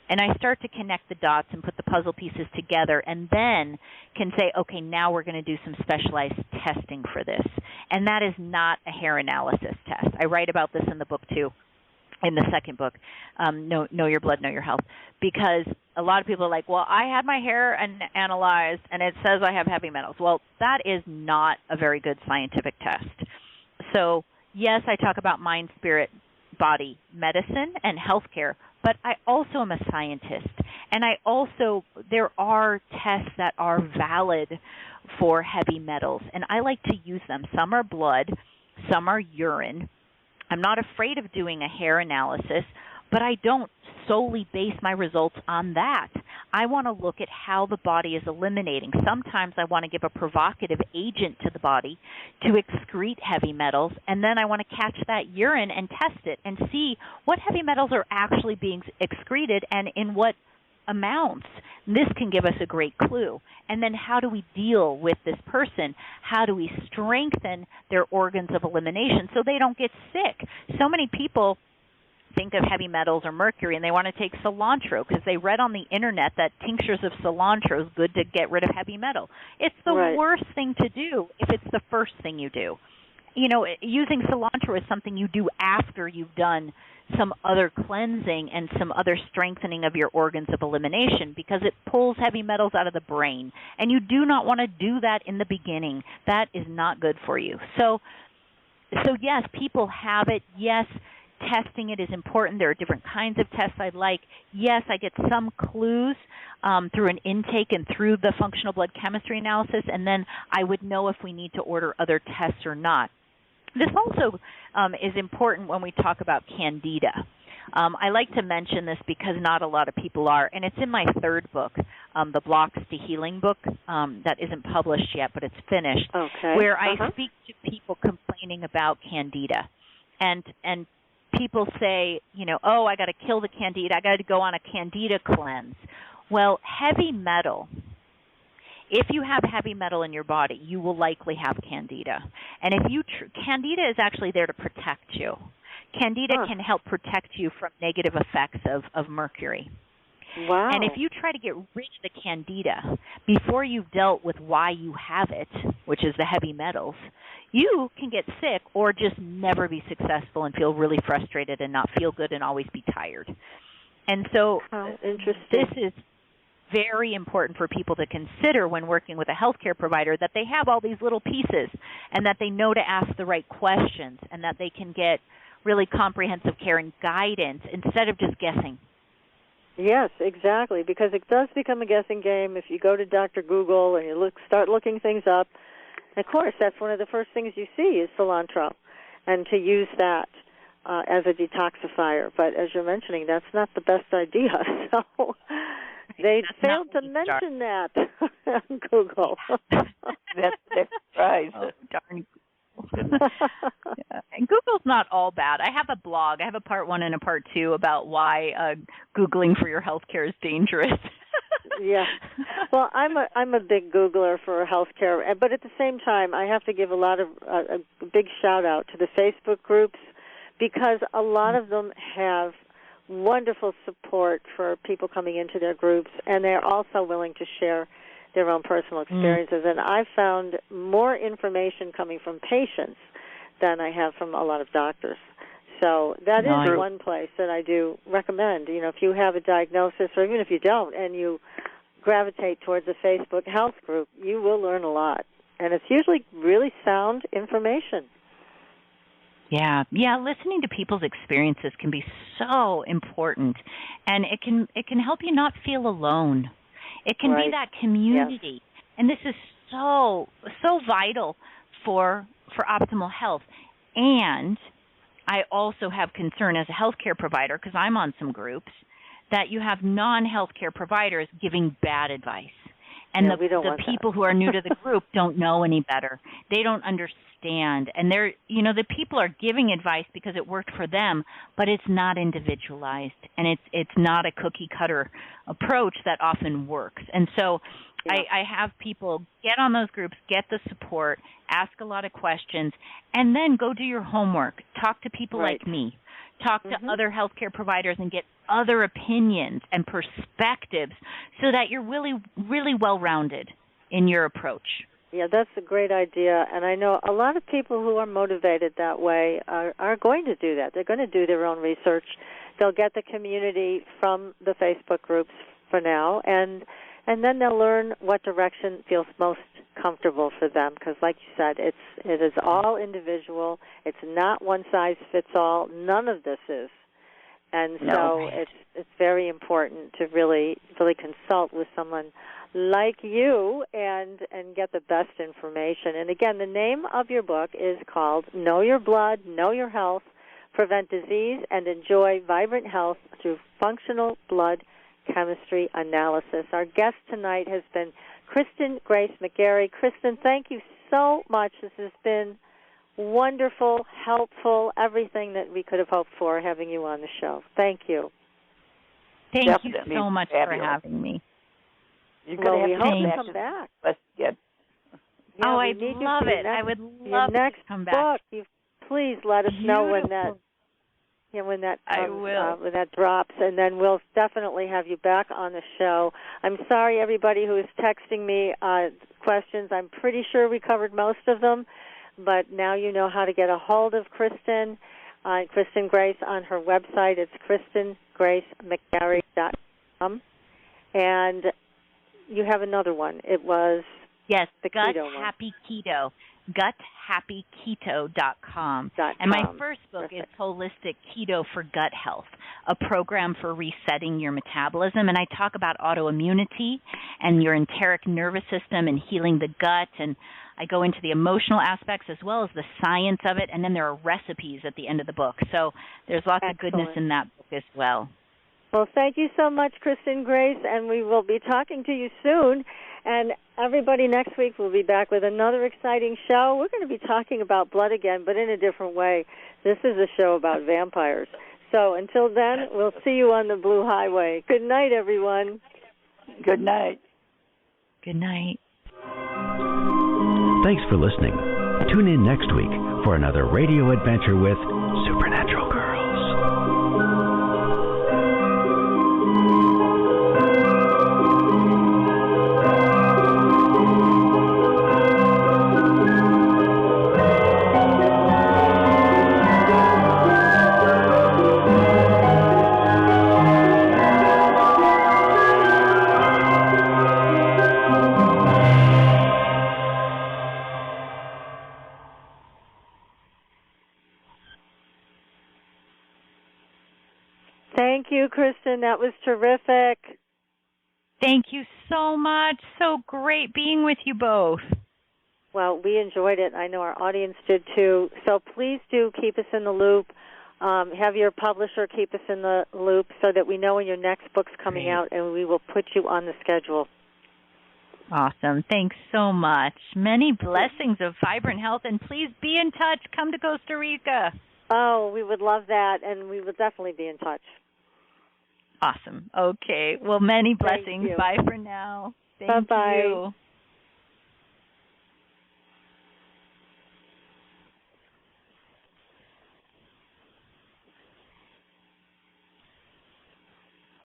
And I start to connect the dots and put the puzzle pieces together, and then can say, okay, now we're going to do some specialized testing for this. And that is not a hair analysis test. I write about this in the book, too, in the second book, Know Your Blood, Know Your Health, because a lot of people are like, well, I had my hair analyzed, and it says I have heavy metals. Well, that is not a very good scientific test. So, yes, I talk about mind, spirit, body, medicine, and healthcare, but I also am a scientist, and there are tests that are valid for heavy metals, and I like to use them. Some are blood, some are urine. I'm not afraid of doing a hair analysis, but I don't solely base my results on that. I want to look at how the body is eliminating. Sometimes I want to give a provocative agent to the body to excrete heavy metals, and then I want to catch that urine and test it and see what heavy metals are actually being excreted and in what amounts. This can give us a great clue. And then how do we deal with this person? How do we strengthen their organs of elimination so they don't get sick? So many people think of heavy metals or mercury and they want to take cilantro because they read on the internet that tinctures of cilantro is good to get rid of heavy metal. It's the worst thing to do if it's the first thing you do. You know, using cilantro is something you do after you've done some other cleansing and some other strengthening of your organs of elimination, because it pulls heavy metals out of the brain. And you do not want to do that in the beginning. That is not good for you. So yes, people have it. Yes, testing it is important. There are different kinds of tests I'd like. Yes, I get some clues through an intake and through the functional blood chemistry analysis, and then I would know if we need to order other tests or not. This also is important when we talk about Candida. I like to mention this because not a lot of people are, and it's in my third book, the Blocks to Healing book, that isn't published yet, but it's finished, where I speak to people complaining about Candida. And people say, oh, I got to kill the Candida, I got to go on a Candida cleanse. Well, heavy metal, if you have heavy metal in your body, you will likely have Candida. And if you Candida is actually there to protect you. Candida can help protect you from negative effects of mercury. Wow. And if you try to get rid of the Candida before you've dealt with why you have it, which is the heavy metals, you can get sick or just never be successful and feel really frustrated and not feel good and always be tired. And so this is very important for people to consider when working with a healthcare provider, that they have all these little pieces and that they know to ask the right questions and that they can get really comprehensive care and guidance instead of just guessing. Yes, exactly, because it does become a guessing game if you go to Dr. Google and you start looking things up. And of course, that's one of the first things you see is cilantro, and to use that as a detoxifier. But as you're mentioning, that's not the best idea. So they failed to mention that on Google. That's a surprise. Oh, darn. Yeah. And Google's not all bad. I have a blog. I have a part 1 and a part 2 about why Googling for your health care is dangerous. Yeah. Well, I'm a big Googler for healthcare, but at the same time, I have to give a big shout out to the Facebook groups, because a lot of them have wonderful support for people coming into their groups, and they're also willing to share their own personal experiences. And I've found more information coming from patients than I have from a lot of doctors. So that is one place that I do recommend. If you have a diagnosis, or even if you don't, and you gravitate towards a Facebook health group, you will learn a lot. And it's usually really sound information. Yeah, listening to people's experiences can be so important, and it can help you not feel alone. It can be that community, and this is so vital for optimal health. And I also have concern as a healthcare provider, because I'm on some groups, that you have non-healthcare providers giving bad advice. And the people who are new to the group don't know any better. They don't understand. And the people are giving advice because it worked for them, but it's not individualized, and it's not a cookie cutter approach that often works. And so I have people get on those groups, get the support, ask a lot of questions, and then go do your homework. Talk to people like me. Talk to other healthcare providers and get other opinions and perspectives so that you're really, really well-rounded in your approach. Yeah, that's a great idea. And I know a lot of people who are motivated that way are going to do that. They're going to do their own research. They'll get the community from the Facebook groups for now, and then they'll learn what direction feels most comfortable for them, because like you said, it is all individual. It's not one size fits all. None of this is. And so it's very important to really consult with someone like you and get the best information. And again, the name of your book is called Know Your Blood, Know Your Health, Prevent Disease, and Enjoy Vibrant Health Through Functional Blood Chemistry Analysis. Our guest tonight has been Kristin Grayce McGary. Kristin, thank you so much. This has been wonderful, helpful, everything that we could have hoped for having you on the show. Thank you. Thank you so much for having me. You're going to we have hope you to come back. I'd love it. I would love to come back. Book. Please let us know when that comes, when that drops, and then we'll definitely have you back on the show. I'm sorry, everybody who is texting me questions. I'm pretty sure we covered most of them, but now you know how to get a hold of Kristin. Kristin Grayce on her website. It's KristinGrayceMcGary.com. And you have another one. It was Yes, the Gut keto one. Happy Keto. GutHappyKeto.com. And my first book is Holistic Keto for Gut Health, a program for resetting your metabolism. And I talk about autoimmunity and your enteric nervous system and healing the gut. And I go into the emotional aspects as well as the science of it. And then there are recipes at the end of the book. So there's lots of goodness in that book as well. Well, thank you so much, Kristin Grayce, and we will be talking to you soon. And everybody, next week we'll be back with another exciting show. We're going to be talking about blood again, but in a different way. This is a show about vampires. So until then, we'll see you on the Blue Highway. Good night, everyone. Good night. Good night. Thanks for listening. Tune in next week for another radio adventure with Supernatural Girls. Thank you, Kristin. That was terrific. Thank you so much. So great being with you both. Well, we enjoyed it. I know our audience did too. So please do keep us in the loop. Have your publisher keep us in the loop so that we know when your next book's coming out, and we will put you on the schedule. Awesome. Thanks so much. Many blessings of vibrant health, and please be in touch. Come to Costa Rica. Oh, we would love that, and we will definitely be in touch. Awesome. Okay. Well, many blessings. Bye for now. Thank Bye-bye. you.